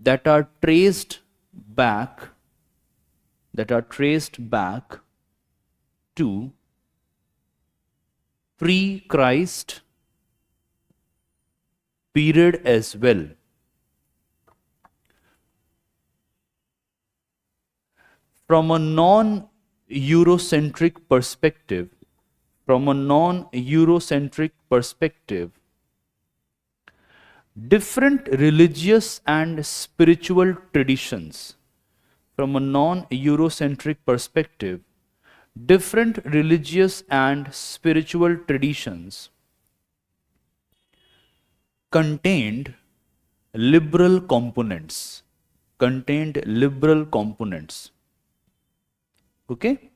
that are traced back to pre-Christ period as well. From a non-Eurocentric perspective, different religious and spiritual traditions, contained liberal components. Okay?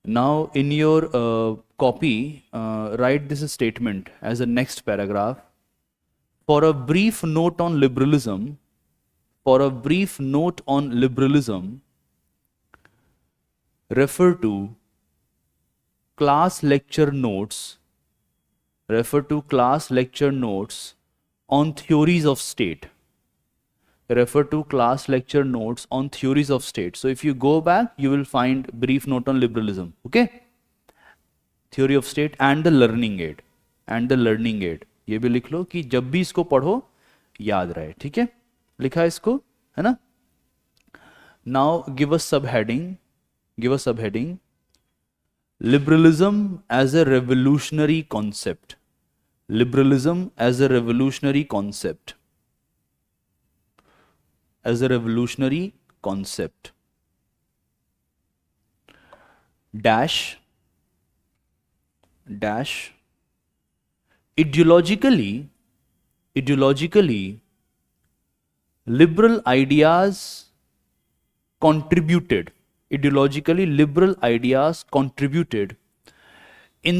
Now in your copy, write this statement as a next paragraph. For a brief note on liberalism, refer to class lecture notes on theories of state. refer to class lecture notes on theories of state. So if you go back, you will find brief note on liberalism. Okay, theory of state and the learning aid, ये भी लिख लो कि जब भी इसको पढ़ो याद रहे. ठीक है, लिखा है इसको, है ना. Now give a subheading. Liberalism as a revolutionary concept. Liberalism as a revolutionary concept. Dash. Ideologically, liberal ideas contributed in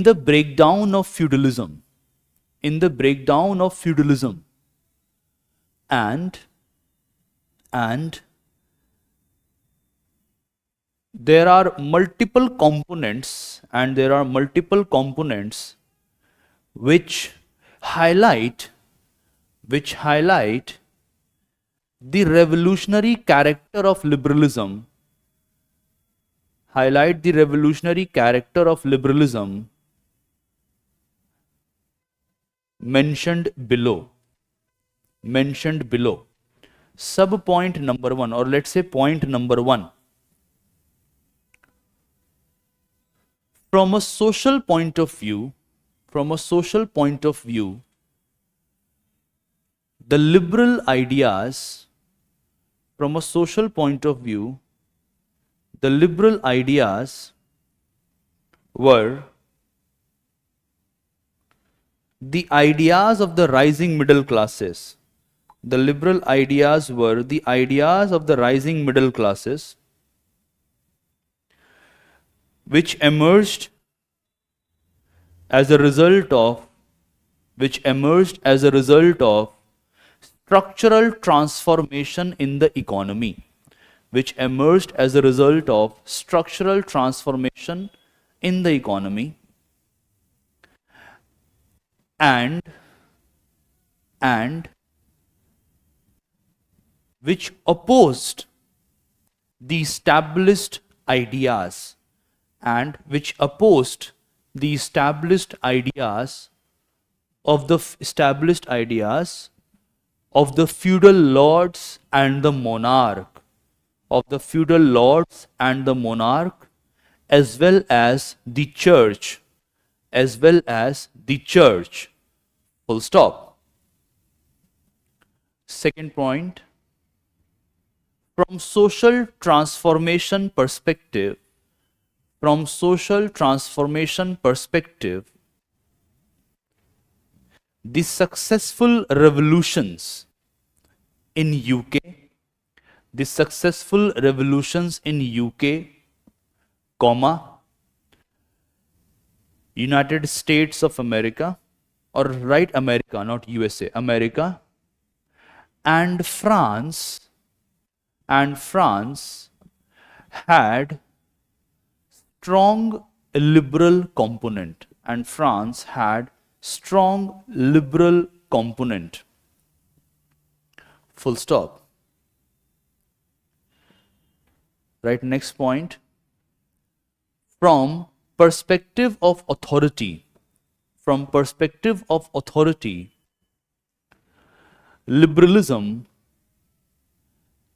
the breakdown of feudalism, and there are multiple components which highlight the revolutionary character of liberalism, mentioned below. Sub point number 1, or let's say point number 1. From a social point of view, the liberal ideas, were the ideas of the rising middle classes. The liberal ideas were the ideas of the rising middle classes, which emerged as a result of structural transformation in the economy, and which opposed the established ideas, of the feudal lords and the monarch, as well as the church, full stop. Second point, from social transformation perspective, the successful revolutions in UK, United States of America, or write America, not USA, America, and France had strong liberal component, full stop. Right, next point. From perspective of authority, liberalism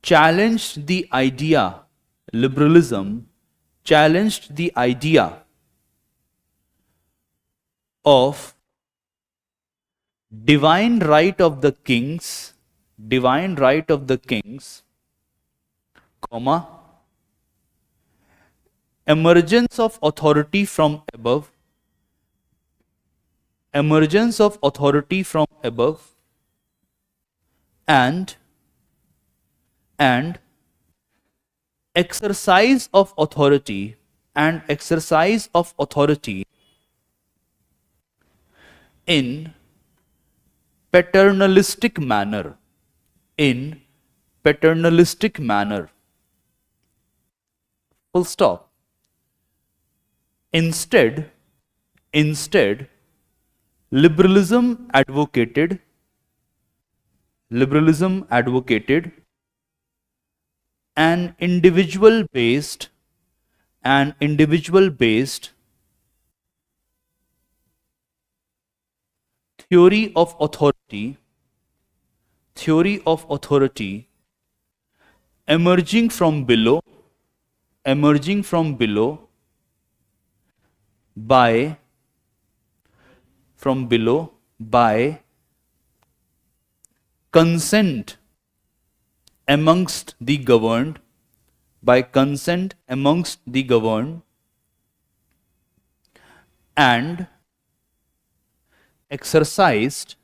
challenged the idea of divine right of the kings, emergence of authority from above, and exercise of authority in paternalistic manner, full stop. Instead, liberalism advocated Liberalism advocated an individual-based theory of authority emerging from below by consent amongst the governed, and exercised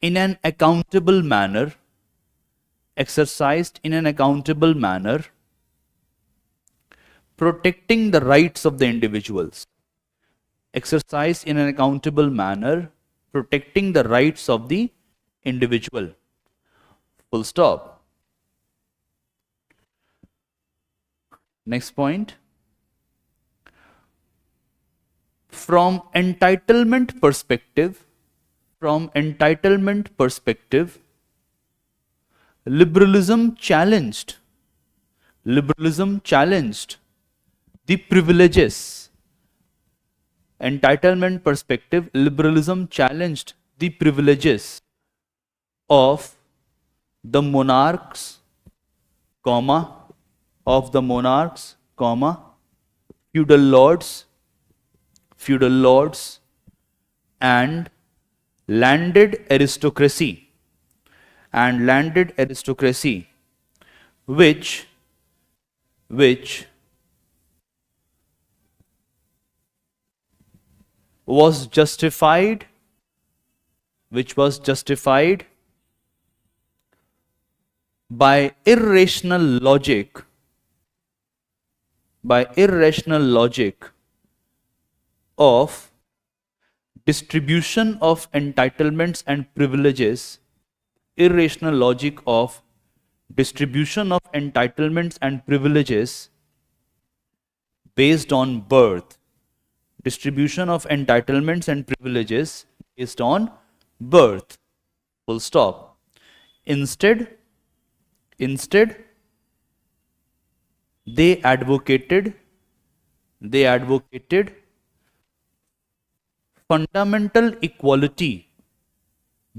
in an accountable manner, protecting the rights of the individuals. Exercised in an accountable manner, protecting the rights of the individual. Full stop. Next point. From entitlement perspective, liberalism challenged the privileges. Entitlement perspective, liberalism challenged the privileges of the monarchs, feudal lords, and landed aristocracy, which was justified by irrational logic of distribution of entitlements and privileges, based on birth. Full stop. Instead, they advocated fundamental equality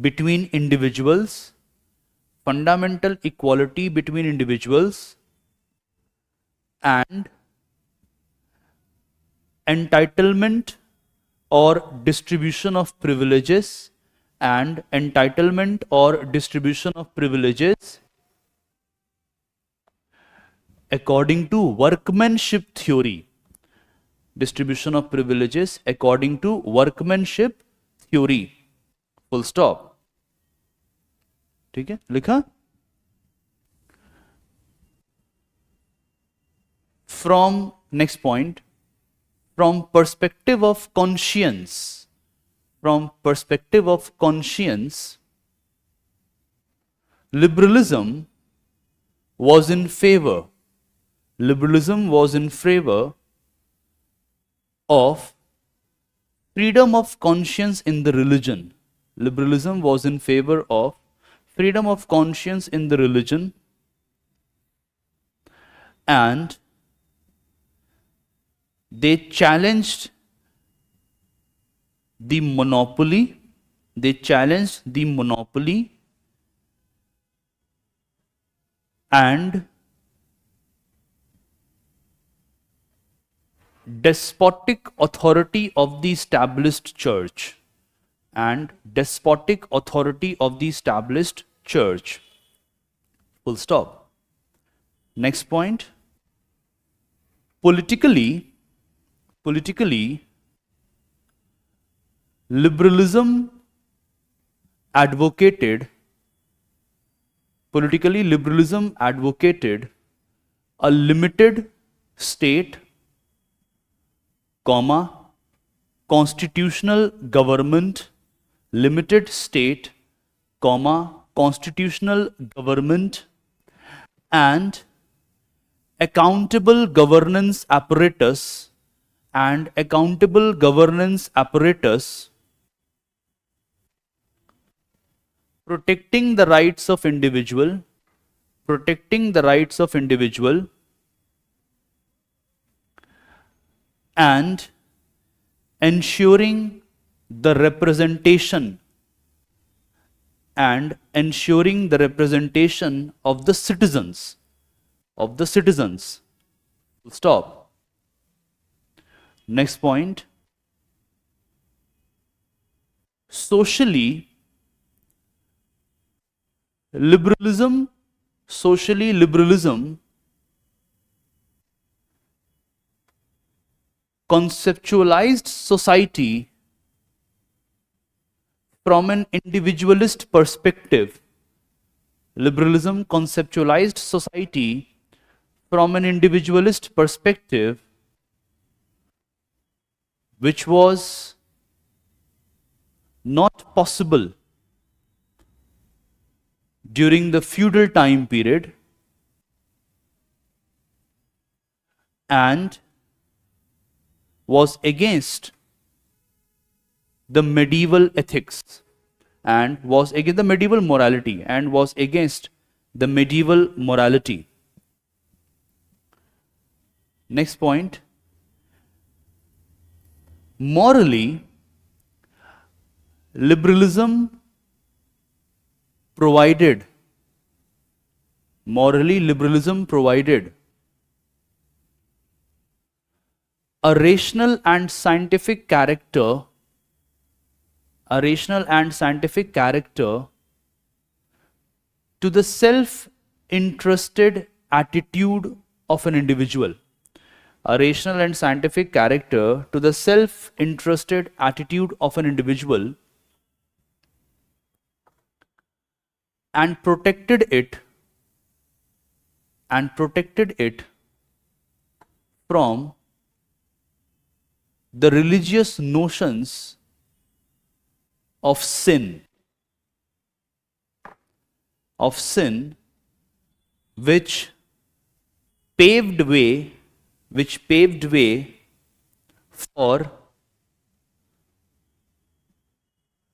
between individuals, and entitlement or distribution of privileges, according to workmanship theory. Full stop. ठीक है, लिखा? From next point, from perspective of conscience, liberalism was in favor of freedom of conscience in the religion. Liberalism was in favor of freedom of conscience in the religion, and they challenged the monopoly and despotic authority of the established church. Full stop. Next point. Politically, liberalism advocated a limited state, constitutional government, and accountable governance apparatus protecting the rights of individual, protecting the rights of individual, and ensuring the representation of the citizens, Stop. Next point. Socially liberalism conceptualized society from an individualist perspective. Liberalism conceptualized society from an individualist perspective, which was not possible during the feudal time period and was against the medieval ethics and was against the medieval morality and was against the medieval morality. Next point. Morally, liberalism provided a rational and scientific character to the self-interested attitude of an individual. A rational and scientific character to the self-interested attitude of an individual, and protected it from the religious notions of sin, which paved way for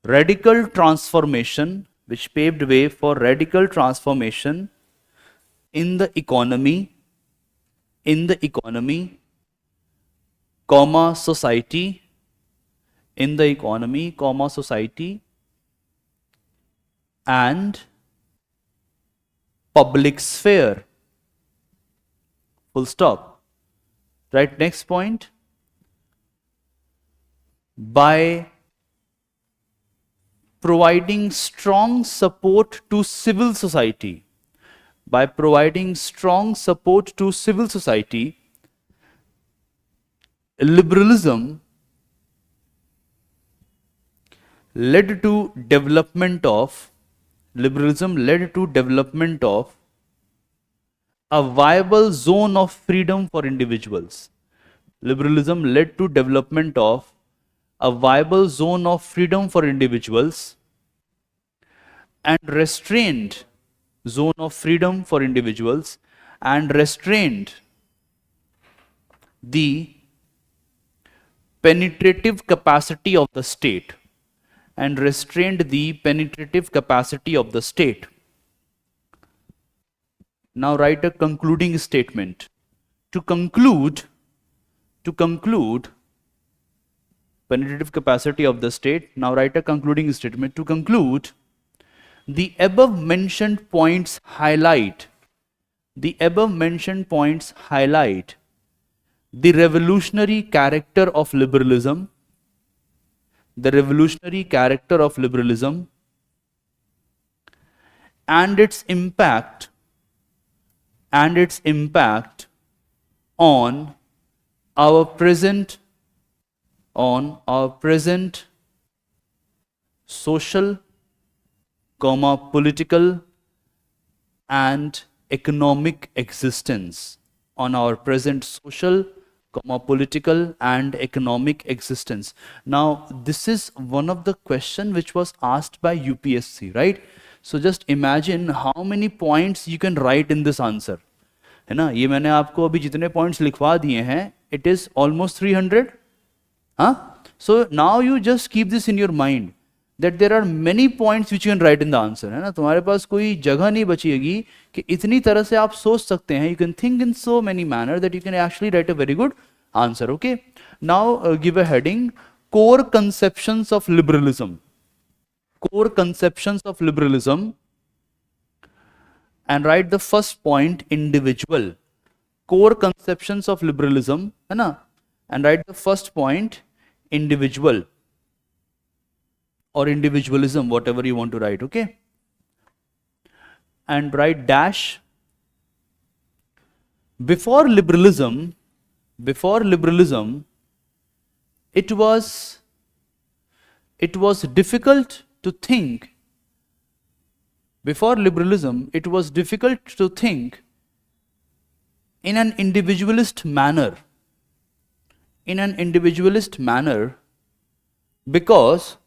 radical transformation, in the economy, society, and public sphere. Full stop. Right, next point. By providing strong support to civil society, liberalism led to development of a viable zone of freedom for individuals. Liberalism led to development of a viable zone of freedom for individuals and restrained the penetrative capacity of the state. Now write a concluding statement. To conclude, penetrative capacity of the state. Now write a concluding statement. To conclude, the above mentioned points highlight the revolutionary character of liberalism, and its impact on our present social, political and economic existence. Now this is one of the question which was asked by UPSC, right? So just imagine how many points you can write in this answer, है ना? ये मैंने आपको अभी जितने points लिखवा दिए हैं, it is almost 300. So now you just keep this in your mind that there are many points which you can write in the answer, है ना, तुम्हारे पास कोई जगह नहीं बचेगी कि इतनी तरह से आप सोच सकते हैं. You can think in so many manner that you can actually write a very good answer. Okay, now give a heading: core conceptions of liberalism. Core conceptions of liberalism, and write the first point: individual. Core conceptions of liberalism, है ना, and write the first point: individual or individualism, whatever you want to write. Okay, and write dash: before liberalism, it was difficult to think. Before liberalism, it was difficult to think in an individualist manner. In an individualist manner, because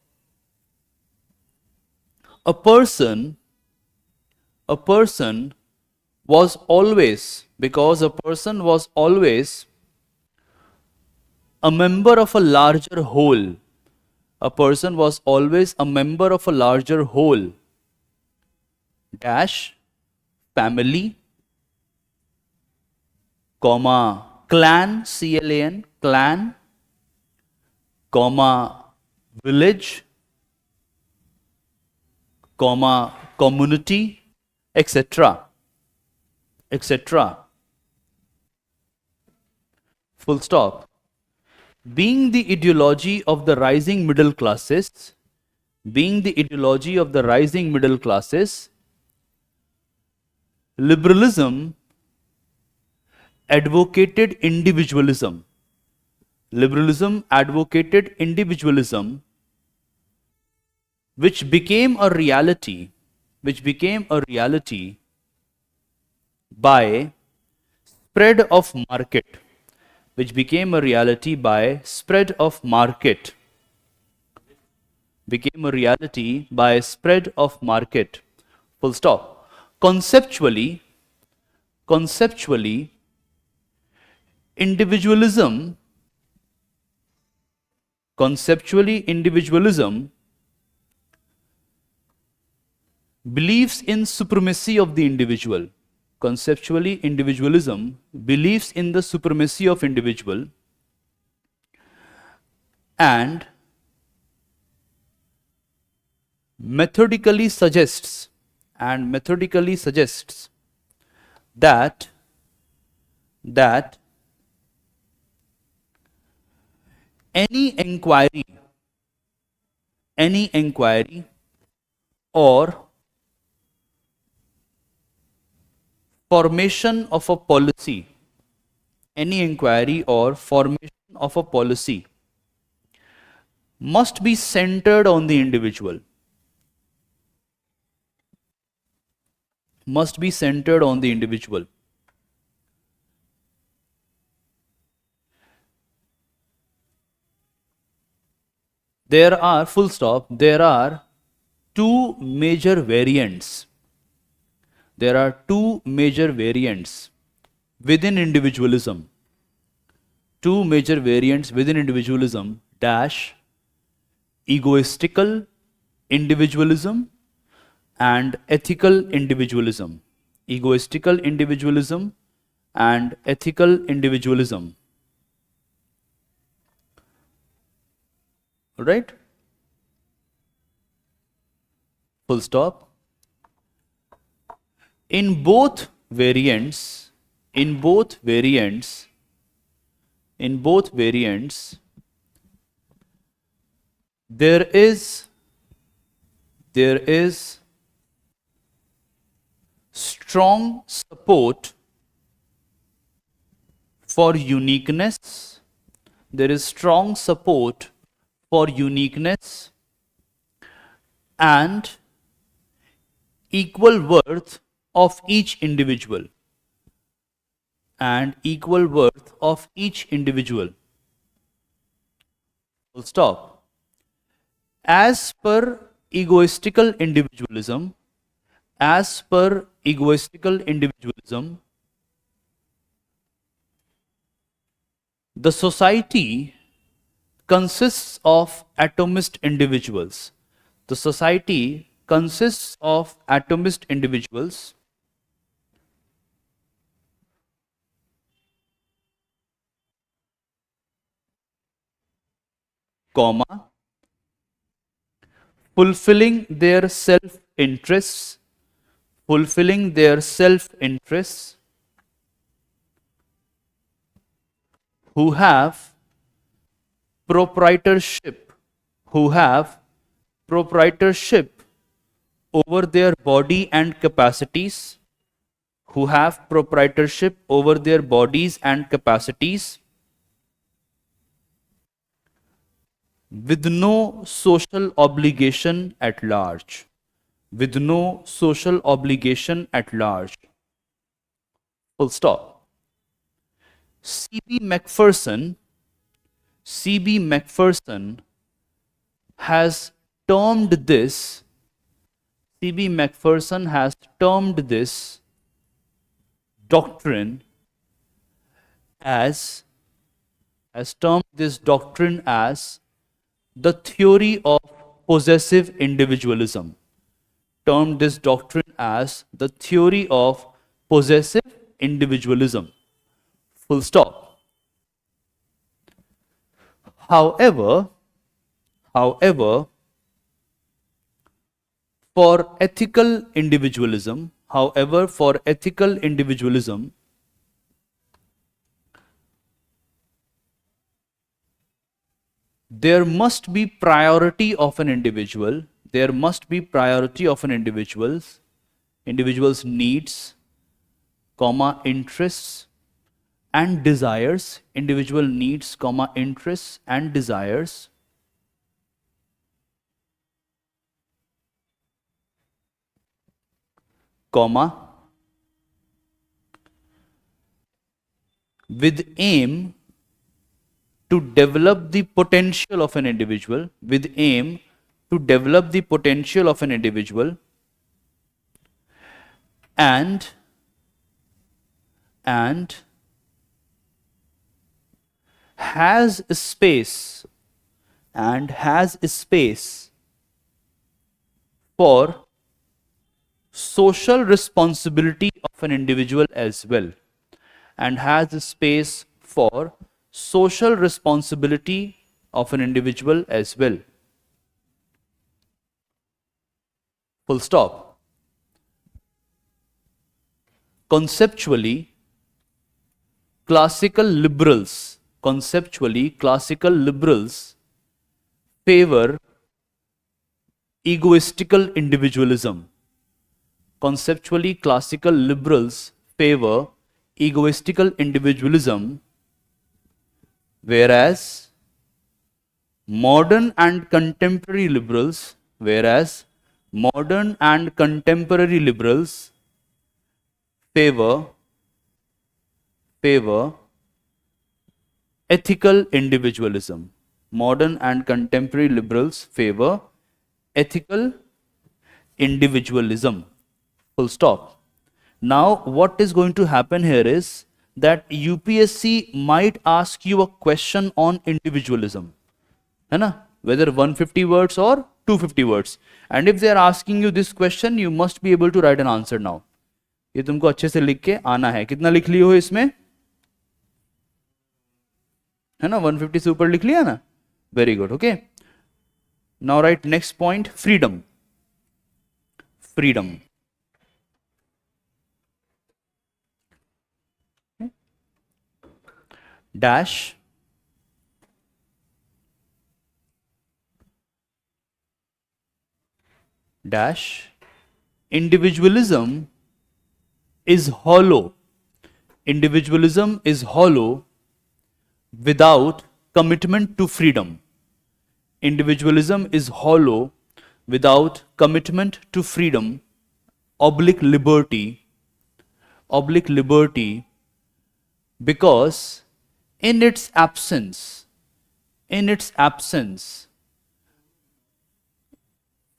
a person was always a member of a larger whole. A person was always a member of a larger whole. Dash: family, comma, clan, CLAN, clan, comma, village, comma, community, etc. etc. Full stop. Being the ideology of the rising middle classes, liberalism advocated individualism. Which became a reality by spread of market. Full stop. Conceptually, individualism believes in supremacy of the individual. Conceptually, individualism believes in the supremacy of individual and methodically suggests that any inquiry or formation of a policy, must be centered on the individual. There are, full stop, there are two major variants. Within individualism. Dash: egoistical individualism and ethical individualism. Right? Full stop. In both variants, there is strong support for uniqueness. And equal worth of each individual. Full stop. As per egoistical individualism, the society consists of atomist individuals. The society consists of atomist individuals comma fulfilling their self-interests, fulfilling their self-interests, who have proprietorship, who have proprietorship over their body and capacities, who have proprietorship over their bodies and capacities, with no social obligation at large, with no social obligation at large. Full stop. C.B. Macpherson has termed this, C.B. Macpherson has termed this doctrine as the theory of possessive individualism. Termed this doctrine as the theory of possessive individualism. Full stop. However, for ethical individualism, there must be priority of an individual. There must be priority of an individual's needs, comma, interests and desires. Individual needs, comma, interests and desires. Comma, with aim to develop the potential of an individual, with aim to develop the potential of an individual, and has space for social responsibility of an individual as well, and has space for social responsibility of an individual as well. Full stop. Conceptually, classical liberals favor egoistical individualism. Conceptually, classical liberals favor egoistical individualism, whereas modern and contemporary liberals favor ethical individualism. Modern and contemporary liberals favor ethical individualism. Full stop. Now, what is going to happen here is that UPSC might ask you a question on individualism, है ना? Whether 150 words or 250 words. And if they are asking you this question, you must be able to write an answer now. ये तुमको अच्छे से लिख के आना है. कितना लिख लिए हो इसमें? है ना? 150 से ऊपर लिख लिया ना? Very good. Okay. Now write next point. Freedom. Dash individualism is hollow. Individualism is hollow without commitment to freedom. Individualism is hollow without commitment to freedom, liberty, because in its absence,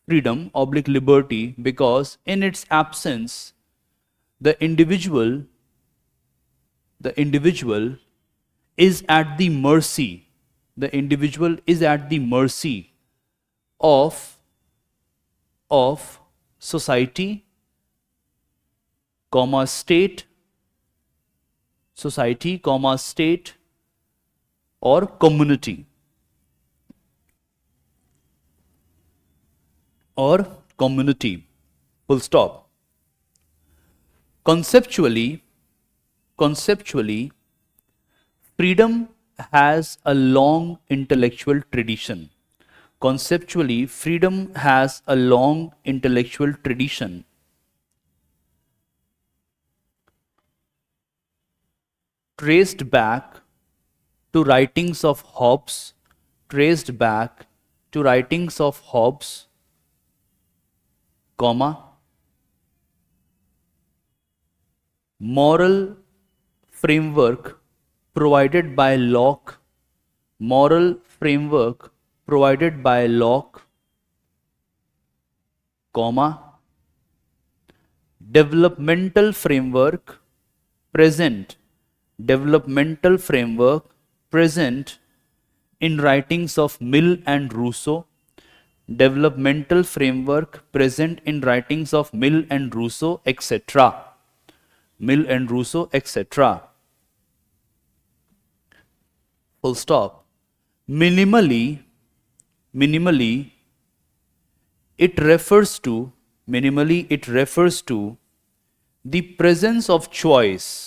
freedom, liberty, because in its absence, the individual is at the mercy, of of society, comma state, society, comma state, or community, or community, full stop. Conceptually, freedom has a long intellectual tradition. Conceptually, freedom has a long intellectual tradition. Traced back to writings of Hobbes, comma, moral framework provided by Locke, comma, developmental framework present in writings of Mill and Rousseau, etc. Full stop. Minimally, it refers to the presence of choice.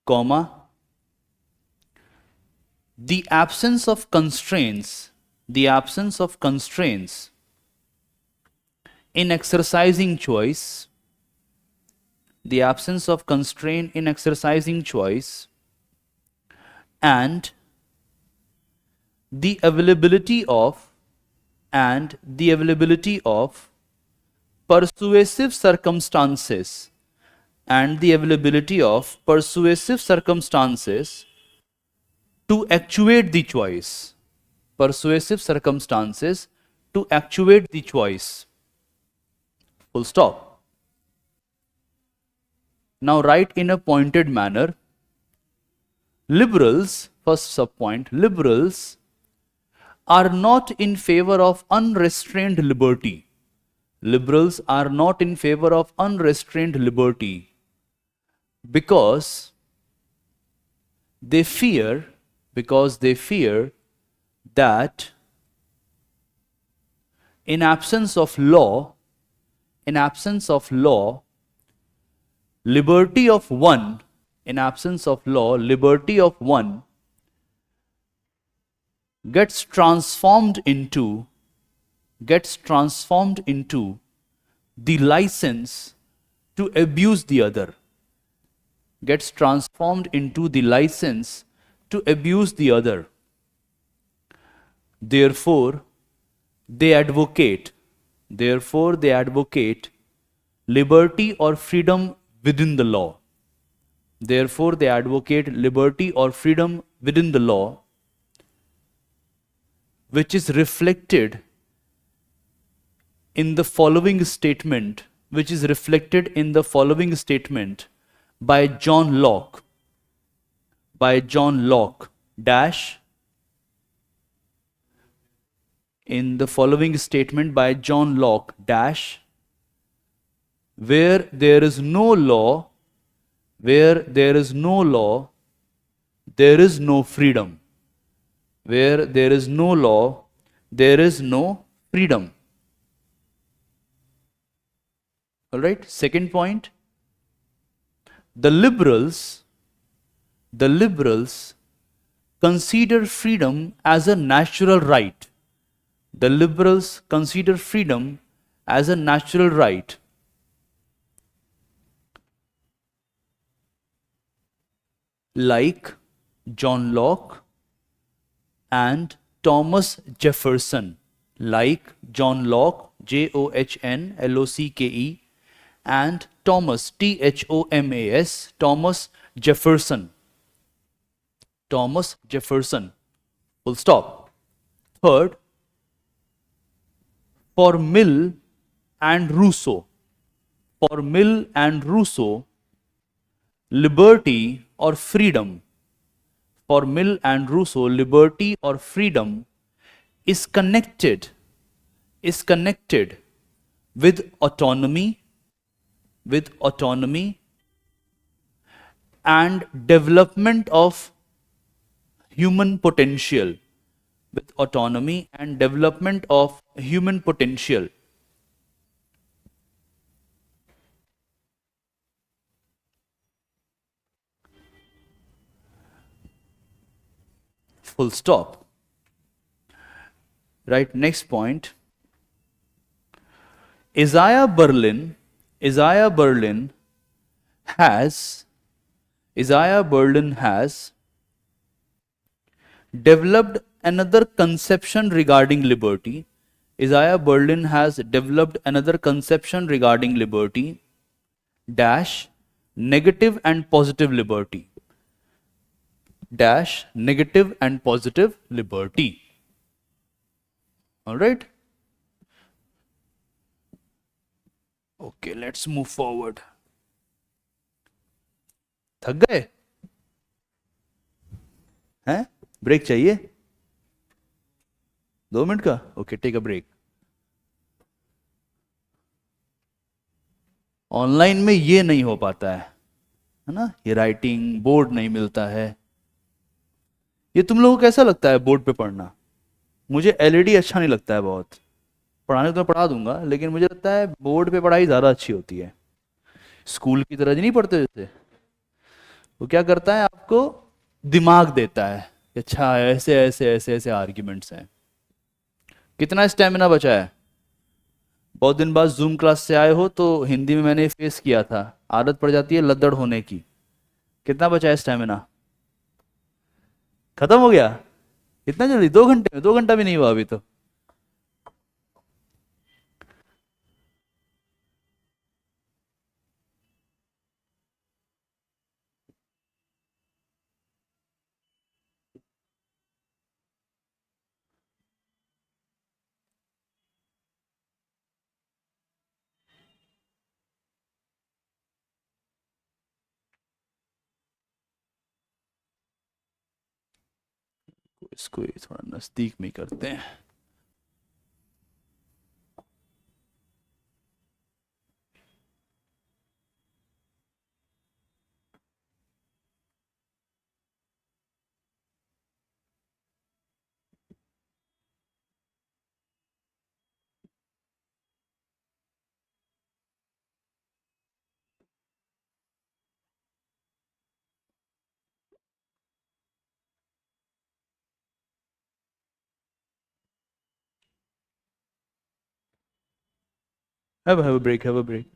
Comma, the absence of constraints in exercising choice, and the availability of persuasive circumstances to actuate the choice. Full stop. Now write in a pointed manner. Liberals, first subpoint, liberals are not in favor of unrestrained liberty. Because they fear that in absence of law, liberty of one gets transformed into the license to abuse the other. Therefore, they advocate liberty or freedom within the law. Which is reflected in the following statement, by John Locke, dash, in the following statement by John Locke, dash, where there is no law, there is no freedom. Where there is no law, there is no freedom. All right, second point. The liberals consider freedom as a natural right. Like John Locke and Thomas Jefferson. John Locke, John-Locke, and Thomas, Thomas, Jefferson. Full stop. Third, for Mill and Rousseau, liberty or freedom for Mill and Rousseau, liberty or freedom is connected with autonomy and development of human potential, with autonomy and development of human potential. Full stop. Right, next point. Isaiah Berlin has developed another conception regarding liberty. Isaiah Berlin has developed another conception regarding liberty, dash, negative and positive liberty. Dash, negative and positive liberty. All right. Okay, let's move forward. थक गए हैं? Break चाहिए? 2 minute का? Okay, take a break. Online में ये नहीं हो पाता है ना? ये राइटिंग बोर्ड नहीं मिलता है. ये तुम लोगों को कैसा लगता है बोर्ड पे पढ़ना? मुझे एलईडी अच्छा नहीं लगता है बहुत. पढ़ाने को तो मैं पढ़ा दूंगा, लेकिन मुझे लगता है बोर्ड पे पढ़ाई ज़्यादा अच्छी होती है. स्कूल की तरह नहीं पढ़ते जैसे. वो क्या करता है, आपको दिमाग देता है. अच्छा, ऐसे ऐसे ऐसे ऐसे आर्ग्यूमेंट्स हैं. कितना स्टेमिना बचा है? बहुत दिन बाद जूम क्लास से आए हो तो हिंदी में मैंने फेस किया था, आदत पड़ जाती है लद्दड़ होने की. कितना बचा है स्टेमिना? खत्म हो गया इतना जल्दी? 2 घंटे में? 2 घंटा भी नहीं हुआ अभी तो. इसको ये थोड़ा नजदीक में करते हैं. Have a break, have a break.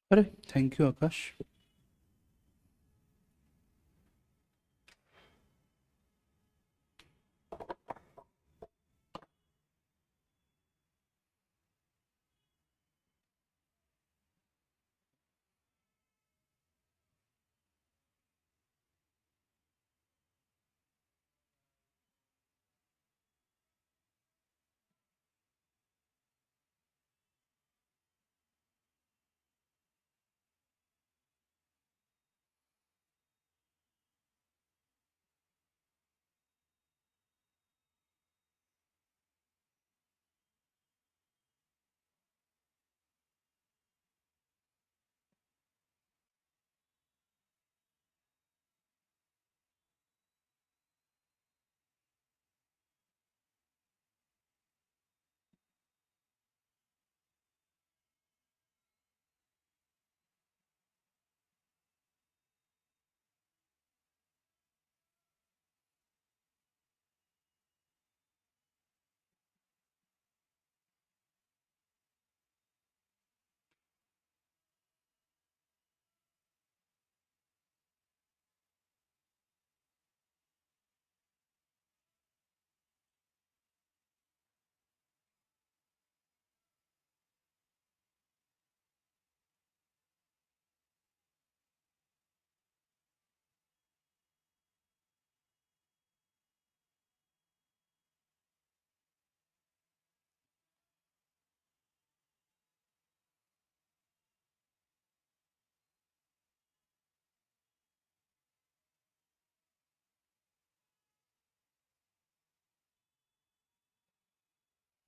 Alright, thank you, Akash.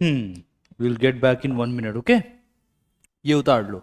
We'll get back in 1 minute, okay? ये उतार लो.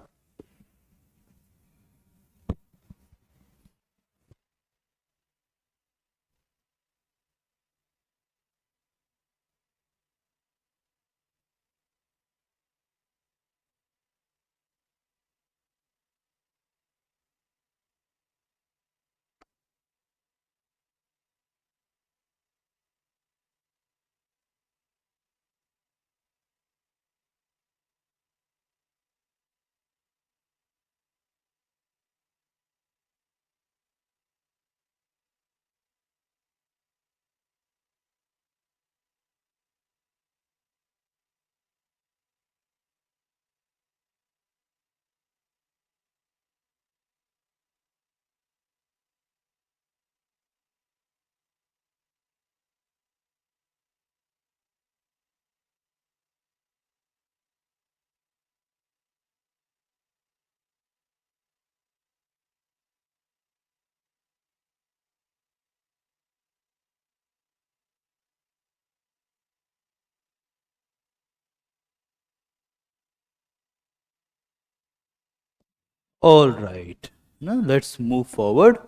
All right. Now let's move forward.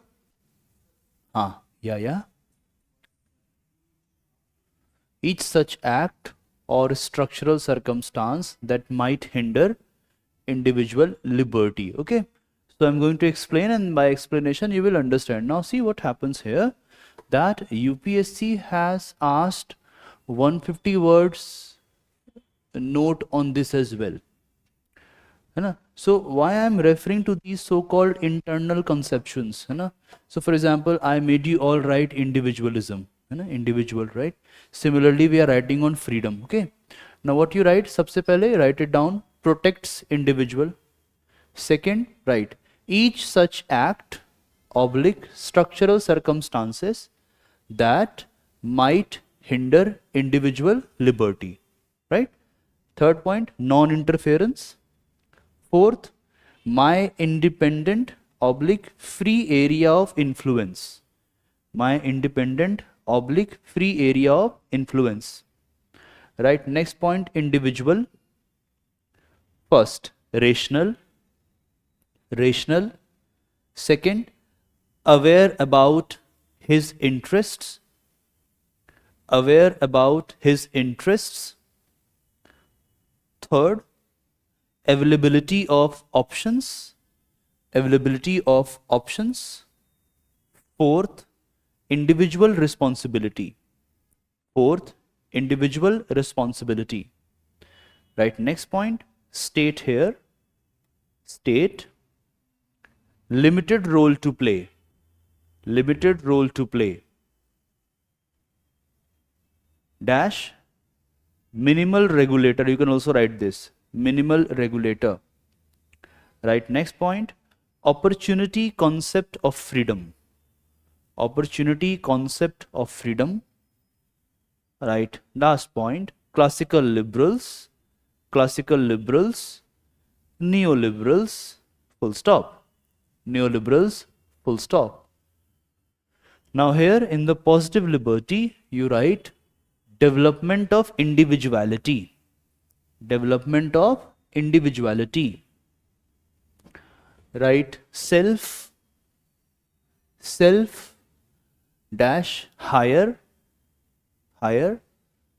Yeah. Each such act or structural circumstance that might hinder individual liberty. Okay. So I'm going to explain, and by explanation you will understand. Now see what happens here, that UPSC has asked 150 words note on this as well. है ना? So why I am referring to these so-called internal conceptions, है ना? So for example, I made you all write individualism, है ना? Individual, right? Similarly, we are writing on freedom, okay? Now what you write? सबसे पहले write it down. Protects individual. Second, write each such act oblique structural circumstances that might hinder individual liberty, right? Third point, non-interference. Fourth, my independent oblique free area of influence. My independent oblique free area of influence. Right, next point, individual. First, rational. Second, aware about his interests. Third, availability of options. Fourth, individual responsibility. Right, next point, state here. State, limited role to play, limited role to play, dash, minimal regulator. You can also write this, minimal regulator. Right, next point, opportunity concept of freedom, opportunity concept of freedom. Right, last point, classical liberals, classical liberals, neoliberals, full stop, neoliberals, full stop. Now here in the positive liberty, you write development of individuality, development of individuality. Right, self dash higher, higher,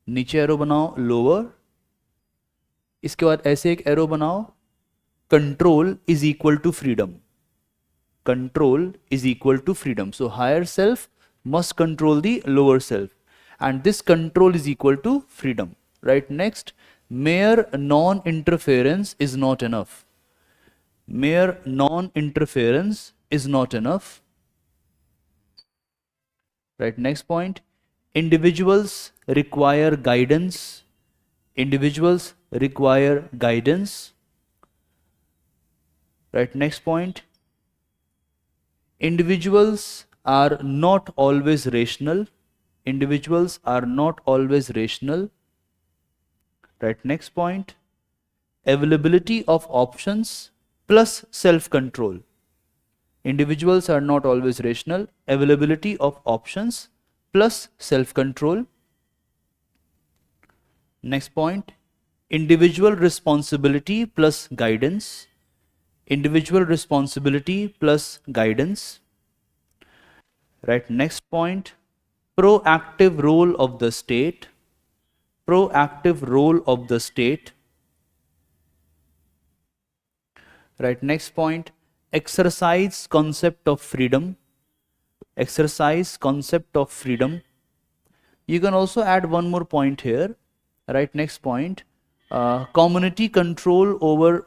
नीचे arrow बनाओ lower, इसके बाद ऐसे एक arrow बनाओ, control is equal to freedom, control is equal to freedom. So higher self must control the lower self, and this control is equal to freedom. Right, next, mere non-interference is not enough, mere non-interference is not enough. Right, next point, individuals require guidance, individuals require guidance. Right, next point, individuals are not always rational, individuals are not always rational. Right, next point, availability of options plus self-control. Individuals are not always rational, availability of options plus self-control. Next point, individual responsibility plus guidance, individual responsibility plus guidance. Right, next point, proactive role of the state, proactive role of the state. Right, next point, exercise concept of freedom, exercise concept of freedom. You can also add one more point here. Right, next point, community control over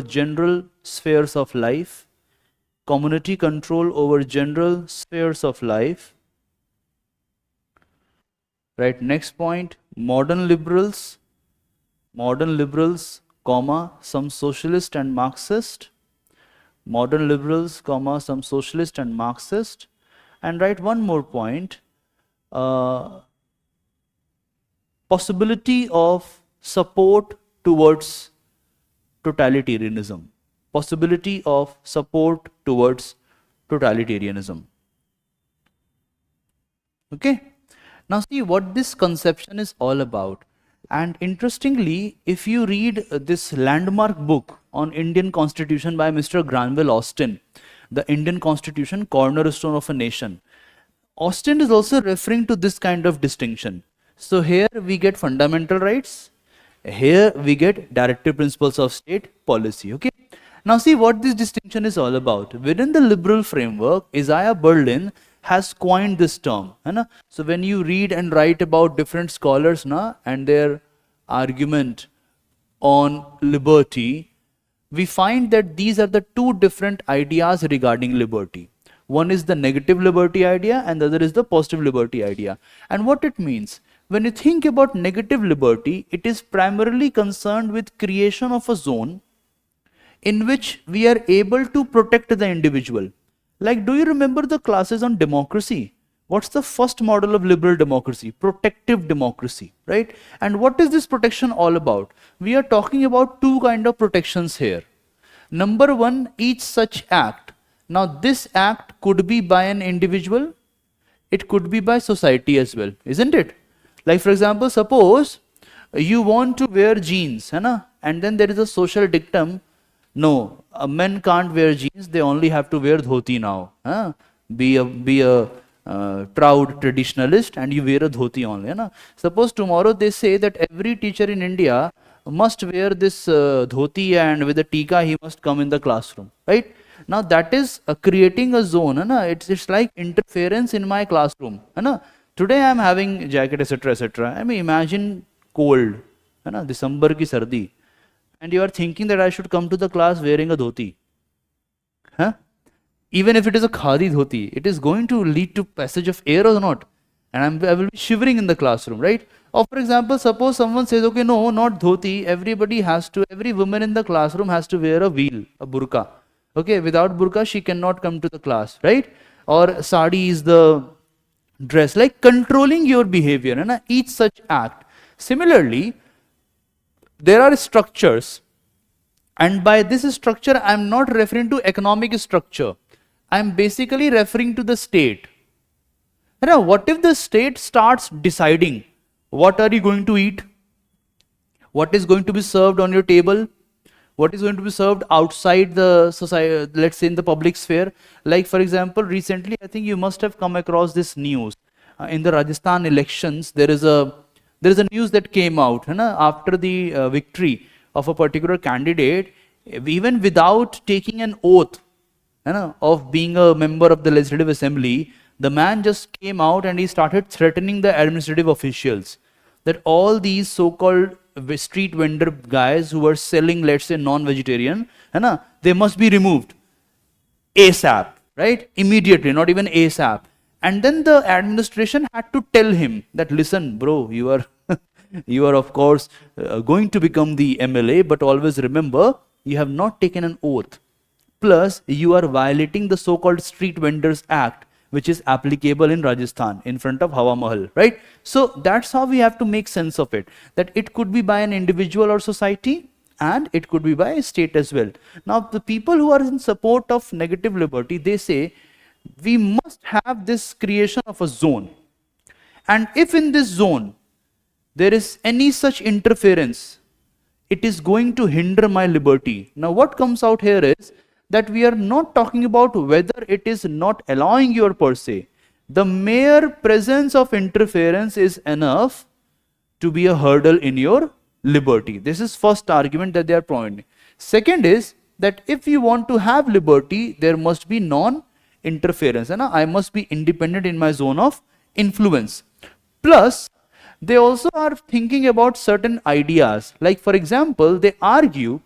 general spheres of life, community control over general spheres of life. Right, next point, modern liberals, comma, some socialist and Marxist, modern liberals, comma, some socialist and Marxist. And write one more point, possibility of support towards totalitarianism, possibility of support towards totalitarianism. Okay, now see what this conception is all about. And interestingly, if you read this landmark book on Indian Constitution by Mr. Granville Austin, the Indian Constitution, Cornerstone of a Nation, Austin is also referring to this kind of distinction. So here we get fundamental rights, here we get directive principles of state policy. Okay, now see what this distinction is all about. Within the liberal framework, Isaiah Berlin has coined this term. So when you read and write about different scholars and their argument on liberty, we find that these are the two different ideas regarding liberty. One is the negative liberty idea and the other is the positive liberty idea. And what it means, when you think about negative liberty, it is primarily concerned with creation of a zone in which we are able to protect the individual. Like, do you remember the classes on democracy? What's the first model of liberal democracy? Protective democracy, right? And what is this protection all about? We are talking about two kinds of protections here. Number one, each such act. Now, this act could be by an individual, it could be by society as well, isn't it? Like, for example, suppose you want to wear jeans, and then there is a social dictum, no, men can't wear jeans, they only have to wear dhoti now. Be a proud traditionalist and you wear a dhoti only. Suppose tomorrow they say that every teacher in India must wear this dhoti and with a tika he must come in the classroom, right? Now that is creating a zone. It's like interference in my classroom. Today I am having jacket, etc., etc. I mean, imagine cold, December ki sardi, and you are thinking that I should come to the class wearing a dhoti. Huh? Even if it is a khadi dhoti, it is going to lead to passage of air or not. And I will be shivering in the classroom, right? Or for example, suppose someone says, okay, no, not dhoti, every woman in the classroom has to wear a veil, a burqa. Okay, without burqa, she cannot come to the class, right? Or sari is the dress, like controlling your behavior, and each such act. Similarly, there are structures, and by this structure, I am not referring to economic structure. I am basically referring to the state. Now, what if the state starts deciding what are you going to eat, what is going to be served on your table, what is going to be served outside the society, let's say in the public sphere? Like for example, recently I think you must have come across this news. In the Rajasthan elections, there is a news that came out after the victory of a particular candidate, even without taking an oath of being a member of the Legislative Assembly. The man just came out and he started threatening the administrative officials that all these so-called street vendor guys who were selling, let's say, non-vegetarian, they must be removed ASAP, right? Immediately, not even ASAP. And then the administration had to tell him that, listen, bro, you are you are of course going to become the MLA, but always remember, you have not taken an oath. Plus, you are violating the so-called Street Vendors Act, which is applicable in Rajasthan in front of Hawa Mahal, right? So that's how we have to make sense of it, that it could be by an individual or society, and it could be by a state as well. Now, the people who are in support of negative liberty, they say we must have this creation of a zone. And if in this zone there is any such interference, it is going to hinder my liberty. Now, what comes out here is that we are not talking about whether it is not allowing you per se. The mere presence of interference is enough to be a hurdle in your liberty. This is first argument that they are pointing. Second is that if you want to have liberty, there must be non-interference. I must be independent in my zone of influence. Plus, they also are thinking about certain ideas. Like for example, they argue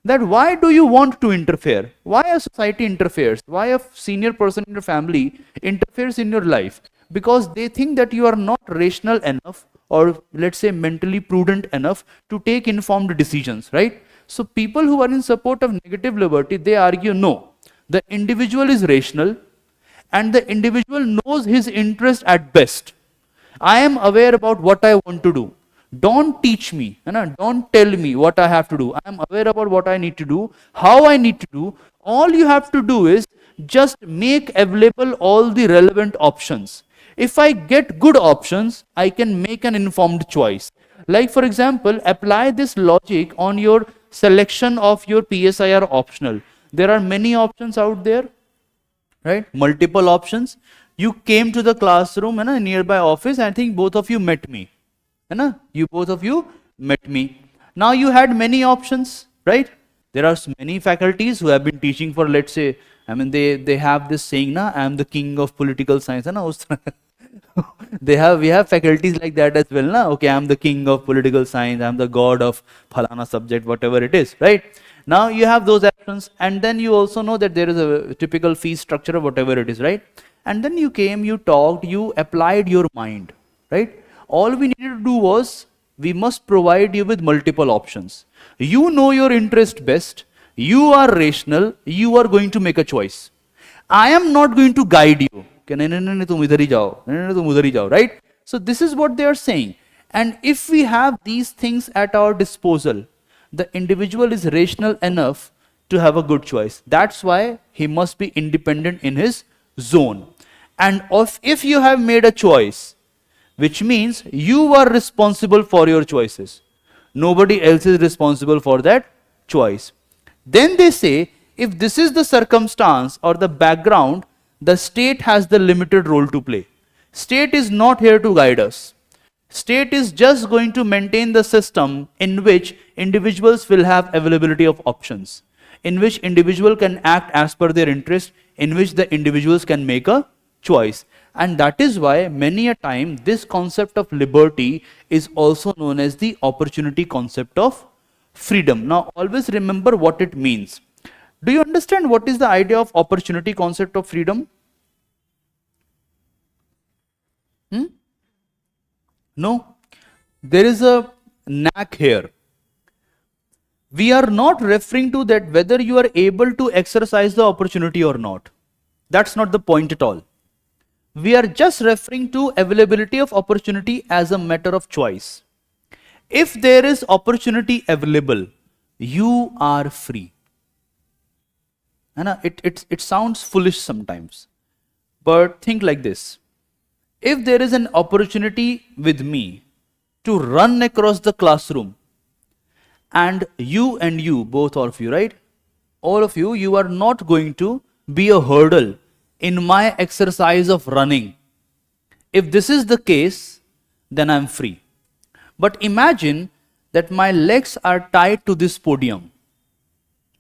that why do you want to interfere? Why a society interferes? Why a senior person in your family interferes in your life? Because they think that you are not rational enough, or let's say mentally prudent enough to take informed decisions, right? So people who are in support of negative liberty, they argue no, the individual is rational and the individual knows his interest at best. I am aware about what I want to do. Don't teach me, don't tell me what I have to do. I am aware about what I need to do, how I need to do. All you have to do is just make available all the relevant options. If I get good options, I can make an informed choice. Like for example, apply this logic on your selection of your PSIR optional. There are many options out there, right? Multiple options. You came to the classroom in a nearby office. I think both of you met me. Both of you met me. Now you had many options, right? There are many faculties who have been teaching for, let's say, they have this saying, I am the king of political science. We have faculties like that as well. Okay, I am the king of political science. I am the god of phalana subject, whatever it is, right? Now you have those options, and then you also know that there is a typical fee structure or whatever it is, right? And then you came, you talked, you applied your mind, right? All we needed to do was, we must provide you with multiple options. You know your interest best. You are rational. You are going to make a choice. I am not going to guide you. Right? So this is what they are saying. And if we have these things at our disposal, the individual is rational enough to have a good choice. That's why he must be independent in his zone. And if you have made a choice, which means you are responsible for your choices. Nobody else is responsible for that choice. Then they say, if this is the circumstance or the background, the state has the limited role to play. State is not here to guide us. State is just going to maintain the system in which individuals will have availability of options, in which individual can act as per their interest, in which the individuals can make a choice. And that is why many a time this concept of liberty is also known as the opportunity concept of freedom. Now always remember what it means. Do you understand what is the idea of opportunity concept of freedom? No. There is a knack here. We are not referring to that whether you are able to exercise the opportunity or not. That's not the point at all. We are just referring to availability of opportunity as a matter of choice. If there is opportunity available, you are free. It sounds foolish sometimes, but think like this. If there is an opportunity with me to run across the classroom, and you, both of you, right? All of you, you are not going to be a hurdle in my exercise of running. If this is the case, then I'm free. But imagine that my legs are tied to this podium,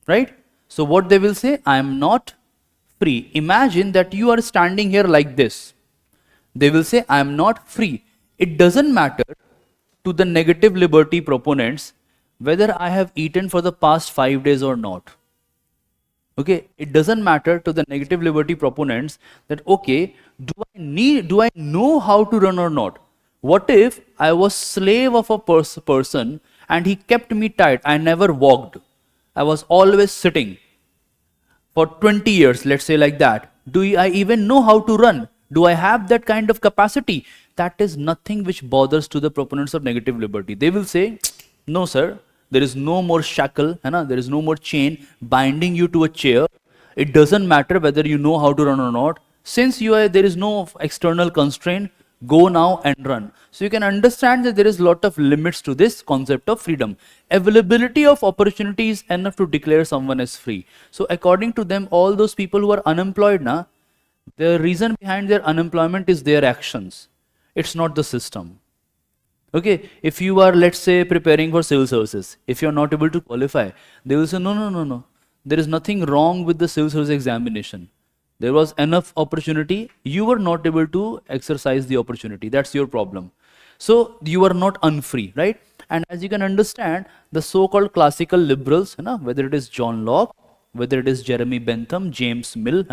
right? So what they will say, I am not free. Imagine that you are standing here like this. They will say, I am not free. It doesn't matter to the negative liberty proponents whether I have eaten for the past 5 days or not. Okay, it doesn't matter to the negative liberty proponents that, okay, do I know how to run or not? What if I was slave of a person and he kept me tied? I never walked. I was always sitting for 20 years, let's say like that. Do I even know how to run? Do I have that kind of capacity? That is nothing which bothers to the proponents of negative liberty. They will say, no sir, there is no more shackle, there is no more chain binding you to a chair. It doesn't matter whether you know how to run or not. Since there is no external constraint, go now and run. So you can understand that there is a lot of limits to this concept of freedom. Availability of opportunity is enough to declare someone as free. So according to them, all those people who are unemployed, the reason behind their unemployment is their actions. It's not the system. Okay, if you are, let's say, preparing for civil services, if you are not able to qualify, they will say, no. There is nothing wrong with the civil service examination. There was enough opportunity. You were not able to exercise the opportunity. That's your problem. So you are not unfree, right? And as you can understand, the so-called classical liberals, whether it is John Locke, whether it is Jeremy Bentham, James Mill,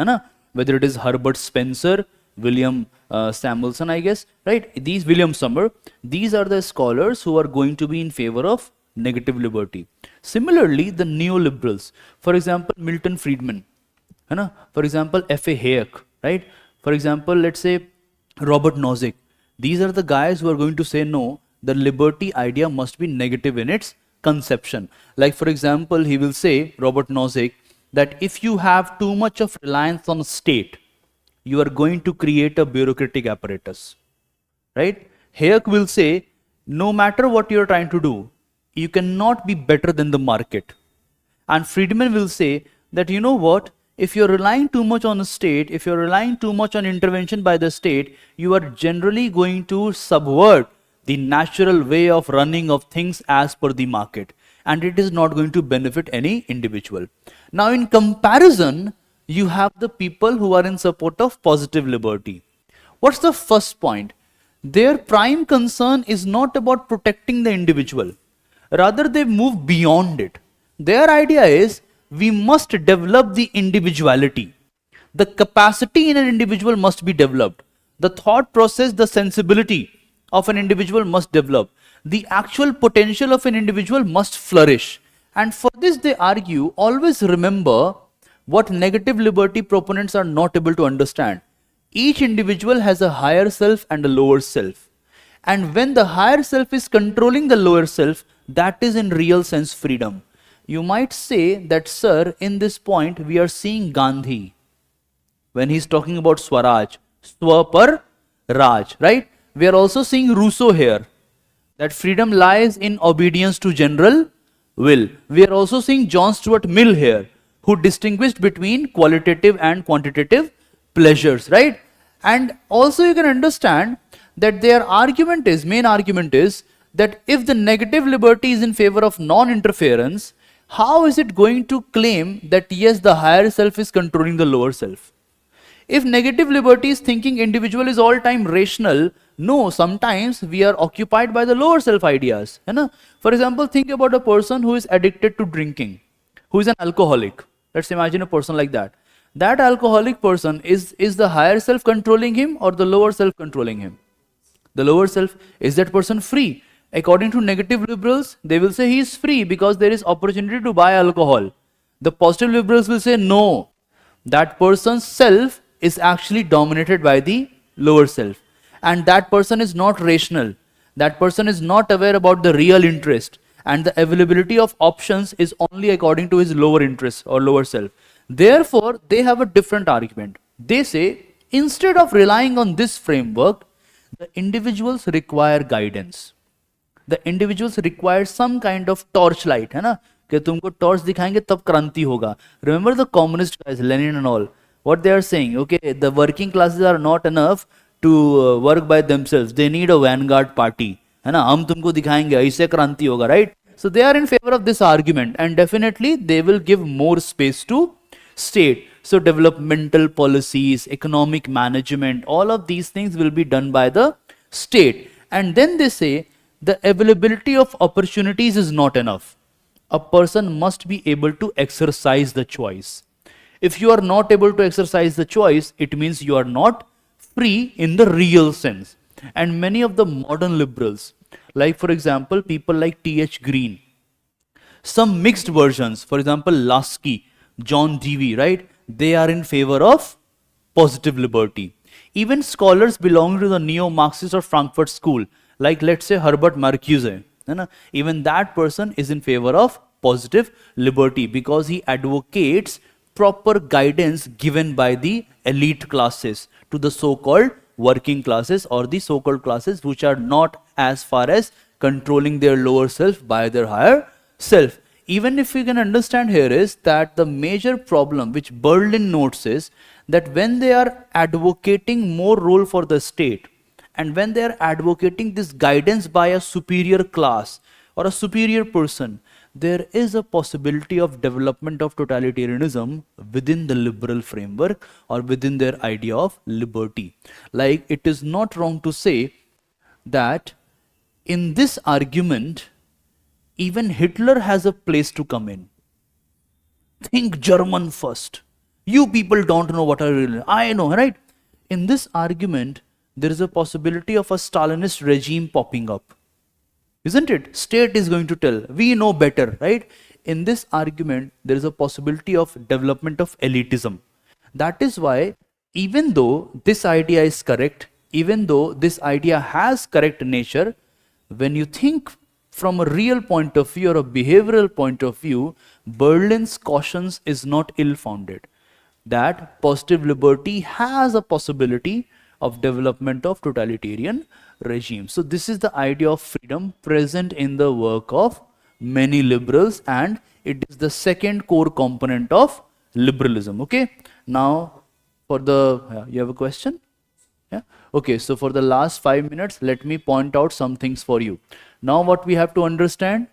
whether it is Herbert Spencer, William Samuelson, I guess, right? These William Summer, these are the scholars who are going to be in favor of negative liberty. Similarly, the neoliberals, for example, Milton Friedman, for example, F.A. Hayek, right? For example, let's say Robert Nozick. These are the guys who are going to say, no, the liberty idea must be negative in its conception. Like, for example, he will say, Robert Nozick, that if you have too much of reliance on state, you are going to create a bureaucratic apparatus, right? Hayek will say, no matter what you are trying to do, you cannot be better than the market. And Friedman will say that, you know what, if you're relying too much on the state, if you're relying too much on intervention by the state, you are generally going to subvert the natural way of running of things as per the market. And it is not going to benefit any individual. Now, in comparison, you have the people who are in support of positive liberty. What's the first point? Their prime concern is not about protecting the individual. Rather, they move beyond it. Their idea is, we must develop the individuality. The capacity in an individual must be developed. The thought process, the sensibility of an individual must develop. The actual potential of an individual must flourish. And for this, they argue, always remember what negative liberty proponents are not able to understand. Each individual has a higher self and a lower self. And when the higher self is controlling the lower self, that is in real sense freedom. You might say that, sir, in this point, we are seeing Gandhi when he's talking about Swaraj, Swa par Raj, right? We are also seeing Rousseau here, that freedom lies in obedience to general will. We are also seeing John Stuart Mill here, who distinguished between qualitative and quantitative pleasures, right? And also you can understand that their argument is, main argument is, that if the negative liberty is in favor of non-interference, how is it going to claim that yes, the higher self is controlling the lower self? If negative liberty is thinking individual is all time rational, no, sometimes we are occupied by the lower self ideas. For example, think about a person who is addicted to drinking, who is an alcoholic. Let's imagine a person like that. That alcoholic person, is the higher self controlling him or the lower self controlling him? The lower self. Is that person free? According to negative liberals, they will say he is free because there is opportunity to buy alcohol. The positive liberals will say no, that person's self is actually dominated by the lower self, and that person is not rational. That person is not aware about the real interest, and the availability of options is only according to his lower interest or lower self. Therefore, they have a different argument. They say, instead of relying on this framework, the individuals require guidance. The individuals require some kind of torchlight, है ना, कि तुमको torch दिखाएंगे तब क्रांति होगा. Remember the communist guys, Lenin and all, what they are saying? Okay, the working classes are not enough to work by themselves. They need a vanguard party, है ना, हम तुमको दिखाएंगे ऐसे क्रांति होगा, right? So they are in favor of this argument, and definitely they will give more space to state. So developmental policies, economic management, all of these things will be done by the state. And then they say the availability of opportunities is not enough. A person must be able to exercise the choice. If you are not able to exercise the choice, it means you are not free in the real sense. And many of the modern liberals, like for example, people like T.H. Green, some mixed versions, for example, Lasky, John Dewey, right? They are in favor of positive liberty. Even scholars belonging to the neo-Marxist or Frankfurt school, like let's say Herbert Marcuse, even that person is in favor of positive liberty because he advocates proper guidance given by the elite classes to the so-called working classes or the so-called classes which are not as far as controlling their lower self by their higher self. Even if we can understand here is that the major problem which Berlin notes is that when they are advocating more role for the state and when they are advocating this guidance by a superior class or a superior person, there is a possibility of development of totalitarianism within the liberal framework or within their idea of liberty. Like it is not wrong to say that in this argument, even Hitler has a place to come in. Think German first. You people don't know what I know, right? In this argument, there is a possibility of a Stalinist regime popping up. Isn't it? State is going to tell, we know better, right? In this argument, there is a possibility of development of elitism. That is why, even though this idea is correct, even though this idea has correct nature, when you think from a real point of view or a behavioral point of view, Berlin's cautions is not ill-founded. That positive liberty has a possibility of development of totalitarian regime. So this is the idea of freedom present in the work of many liberals, and it is the second core component of liberalism. Okay, now for the you have a question? Yeah. Okay, so for the last 5 minutes, let me point out some things for you. Now what we have to understand,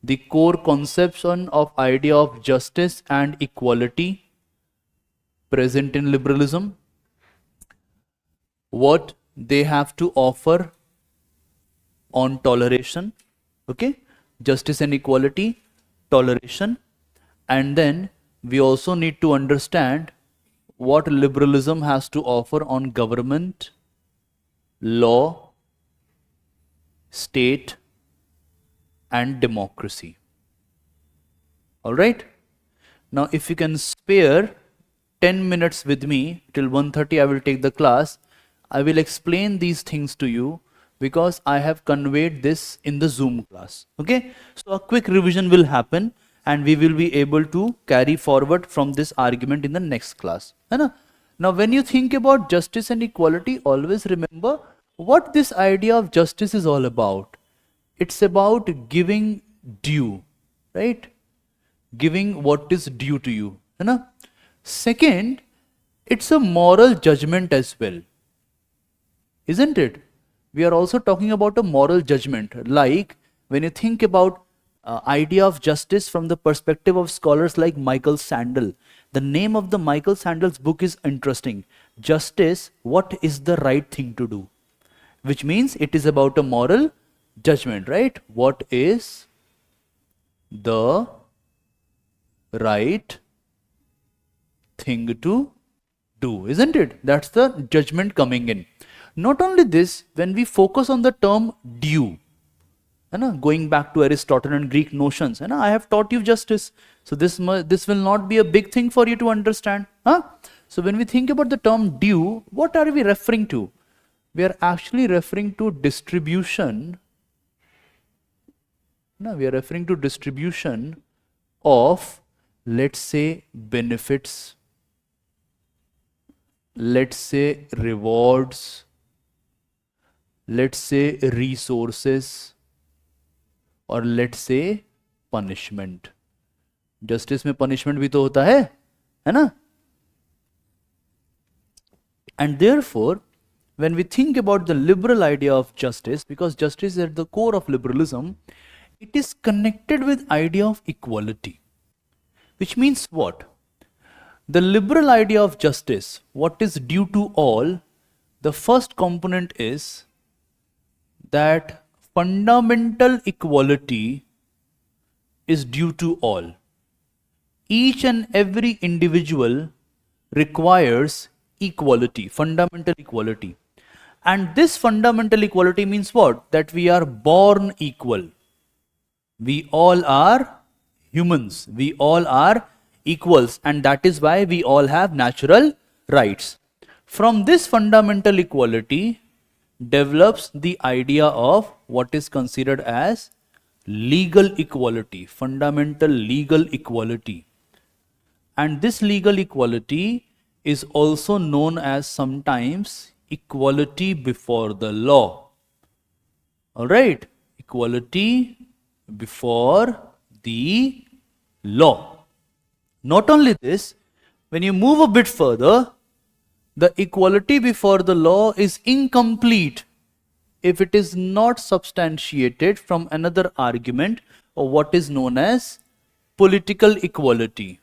the core conception of idea of justice and equality present in liberalism, what they have to offer on toleration, okay, justice and equality, toleration, and then we also need to understand what liberalism has to offer on government, law, state, and democracy. All right. Now, if you can spare 10 minutes with me till 1:30, I will take the class. I will explain these things to you because I have conveyed this in the Zoom class. Okay. So a quick revision will happen and we will be able to carry forward from this argument in the next class. Now, when you think about justice and equality, always remember what this idea of justice is all about. It's about giving due, right? Giving what is due to you. Second, it's a moral judgment as well. Isn't it? We are also talking about a moral judgment. Like when you think about idea of justice from the perspective of scholars like Michael Sandel. The name of the Michael Sandel's book is interesting. Justice, what is the right thing to do? Which means it is about a moral judgment, right? What is the right thing to do, isn't it? That's the judgment coming in. Not only this, when we focus on the term due, going back to Aristotle and Greek notions, I have taught you justice. So this will not be a big thing for you to understand. So when we think about the term due, what are we referring to? We are actually referring to distribution. We are referring to distribution of, let's say, benefits, let's say rewards, let's say resources, or let's say punishment. Justice में punishment भी तो होता है ना? And therefore, when we think about the liberal idea of justice, because justice is at the core of liberalism, it is connected with idea of equality. Which means what? The liberal idea of justice, what is due to all, the first component is that fundamental equality is due to all. Each and every individual requires equality, fundamental equality. And this fundamental equality means what? That we are born equal. We all are humans. We all are equals, and that is why we all have natural rights. From this fundamental equality develops the idea of what is considered as legal equality, fundamental legal equality. And this legal equality is also known as sometimes equality before the law. Alright, equality before the law. Not only this, when you move a bit further, the equality before the law is incomplete if it is not substantiated from another argument or what is known as political equality.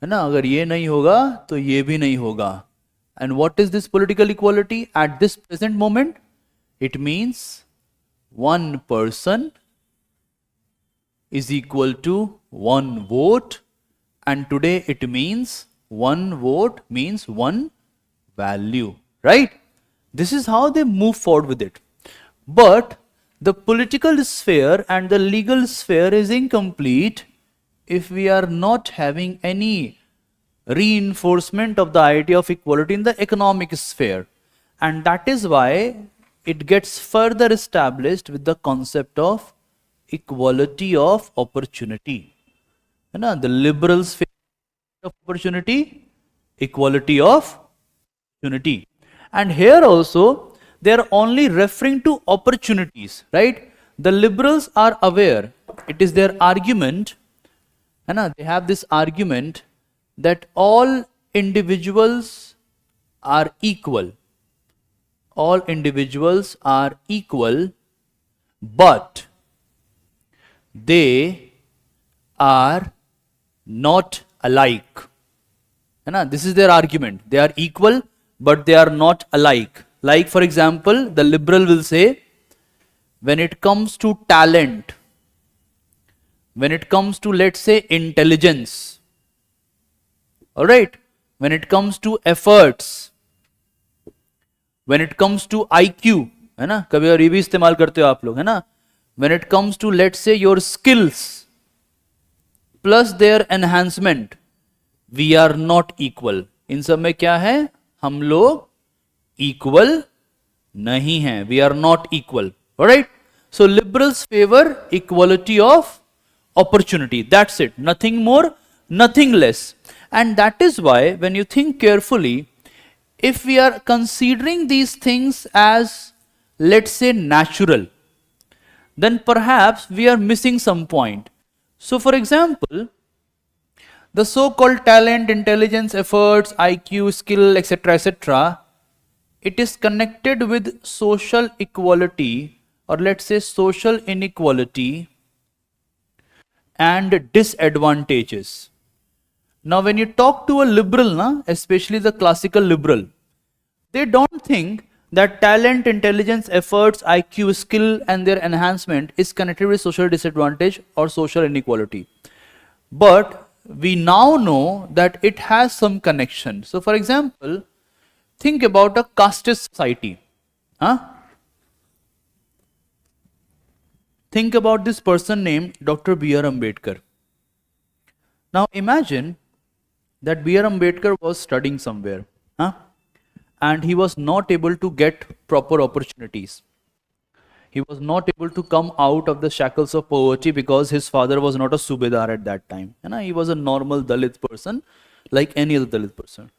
है ना? अगर ये नहीं होगा तो ये भी नहीं होगा. And what is this political equality at this present moment? It means one person is equal to one vote, and today it means one vote means one value, right? This is how they move forward with it. But the political sphere and the legal sphere is incomplete if we are not having any reinforcement of the idea of equality in the economic sphere. And that is why it gets further established with the concept of equality of opportunity. The liberal sphere of opportunity, equality of opportunity. And here also they are only referring to opportunities, right? The liberals are aware, it is their argument, they have this argument that all individuals are equal. All individuals are equal, but they are not alike. This is their argument. They are equal, but they are not alike. Like, for example, the liberal will say, when it comes to talent, when it comes to, let's say, intelligence, alright, when it comes to efforts, when it comes to IQ, है ना, कभी और ये भी इस्तेमाल करते हो आप लोग, है ना, when it comes to, let's say, your skills plus their enhancement, we are not equal. इन सब में क्या है? हम लोग equal नहीं हैं. We are not equal. Alright? So liberals favor equality of opportunity. That's it. Nothing more, nothing less. And that is why when you think carefully, if we are considering these things as, let's say, natural, then perhaps we are missing some point. So for example, the so-called talent, intelligence, efforts, IQ, skill, etc., etc., it is connected with social equality, or let's say social inequality and disadvantages. Now when you talk to a liberal, especially the classical liberal, they don't think that talent, intelligence, efforts, IQ, skill and their enhancement is connected with social disadvantage or social inequality. But we now know that it has some connection. So for example, think about a casteist society. Huh? Think about this person named Dr. B.R. Ambedkar. Now imagine that B.R. Ambedkar was studying somewhere, huh? And he was not able to get proper opportunities. He was not able to come out of the shackles of poverty because his father was not a subedar at that time. He was a normal Dalit person like any other Dalit person.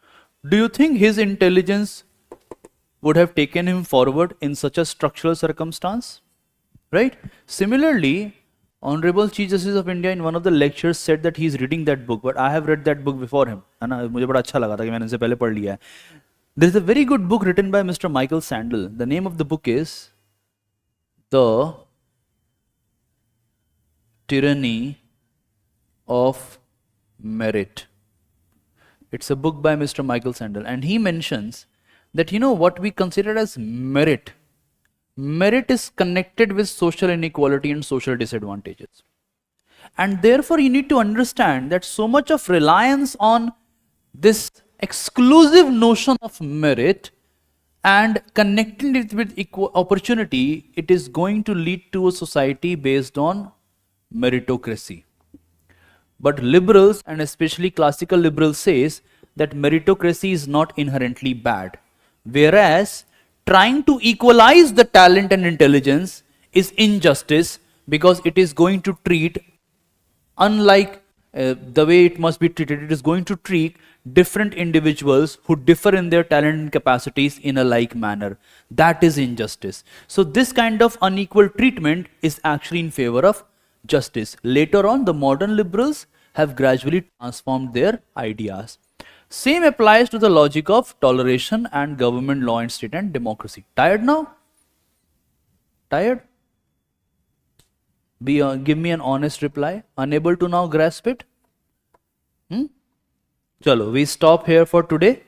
Do you think his intelligence would have taken him forward in such a structural circumstance? Right? Similarly, Honorable Chief Justice of India in one of the lectures said that he is reading that book, but I have read that book before him. मुझे बड़ा अच्छा लगा था कि मैंने इसे पहले पढ़ लिया है. There is a very good book written by Mr. Michael Sandel. The name of the book is The Tyranny of Merit. It's a book by Mr. Michael Sandel, and he mentions that what we consider as merit. Merit is connected with social inequality and social disadvantages. And therefore, you need to understand that so much of reliance on this exclusive notion of merit and connecting it with equal opportunity, it is going to lead to a society based on meritocracy. But liberals, and especially classical liberals, says that meritocracy is not inherently bad, whereas trying to equalize the talent and intelligence is injustice, because it is going to treat, unlike the way it must be treated, it is going to treat different individuals who differ in their talent and capacities in a like manner. That is injustice. So this kind of unequal treatment is actually in favor of justice. Later on, the modern liberals have gradually transformed their ideas. Same applies to the logic of toleration and government, law and state and democracy. Tired now? Tired? Give me an honest reply. Unable to now grasp it? Chalo, we stop here for today.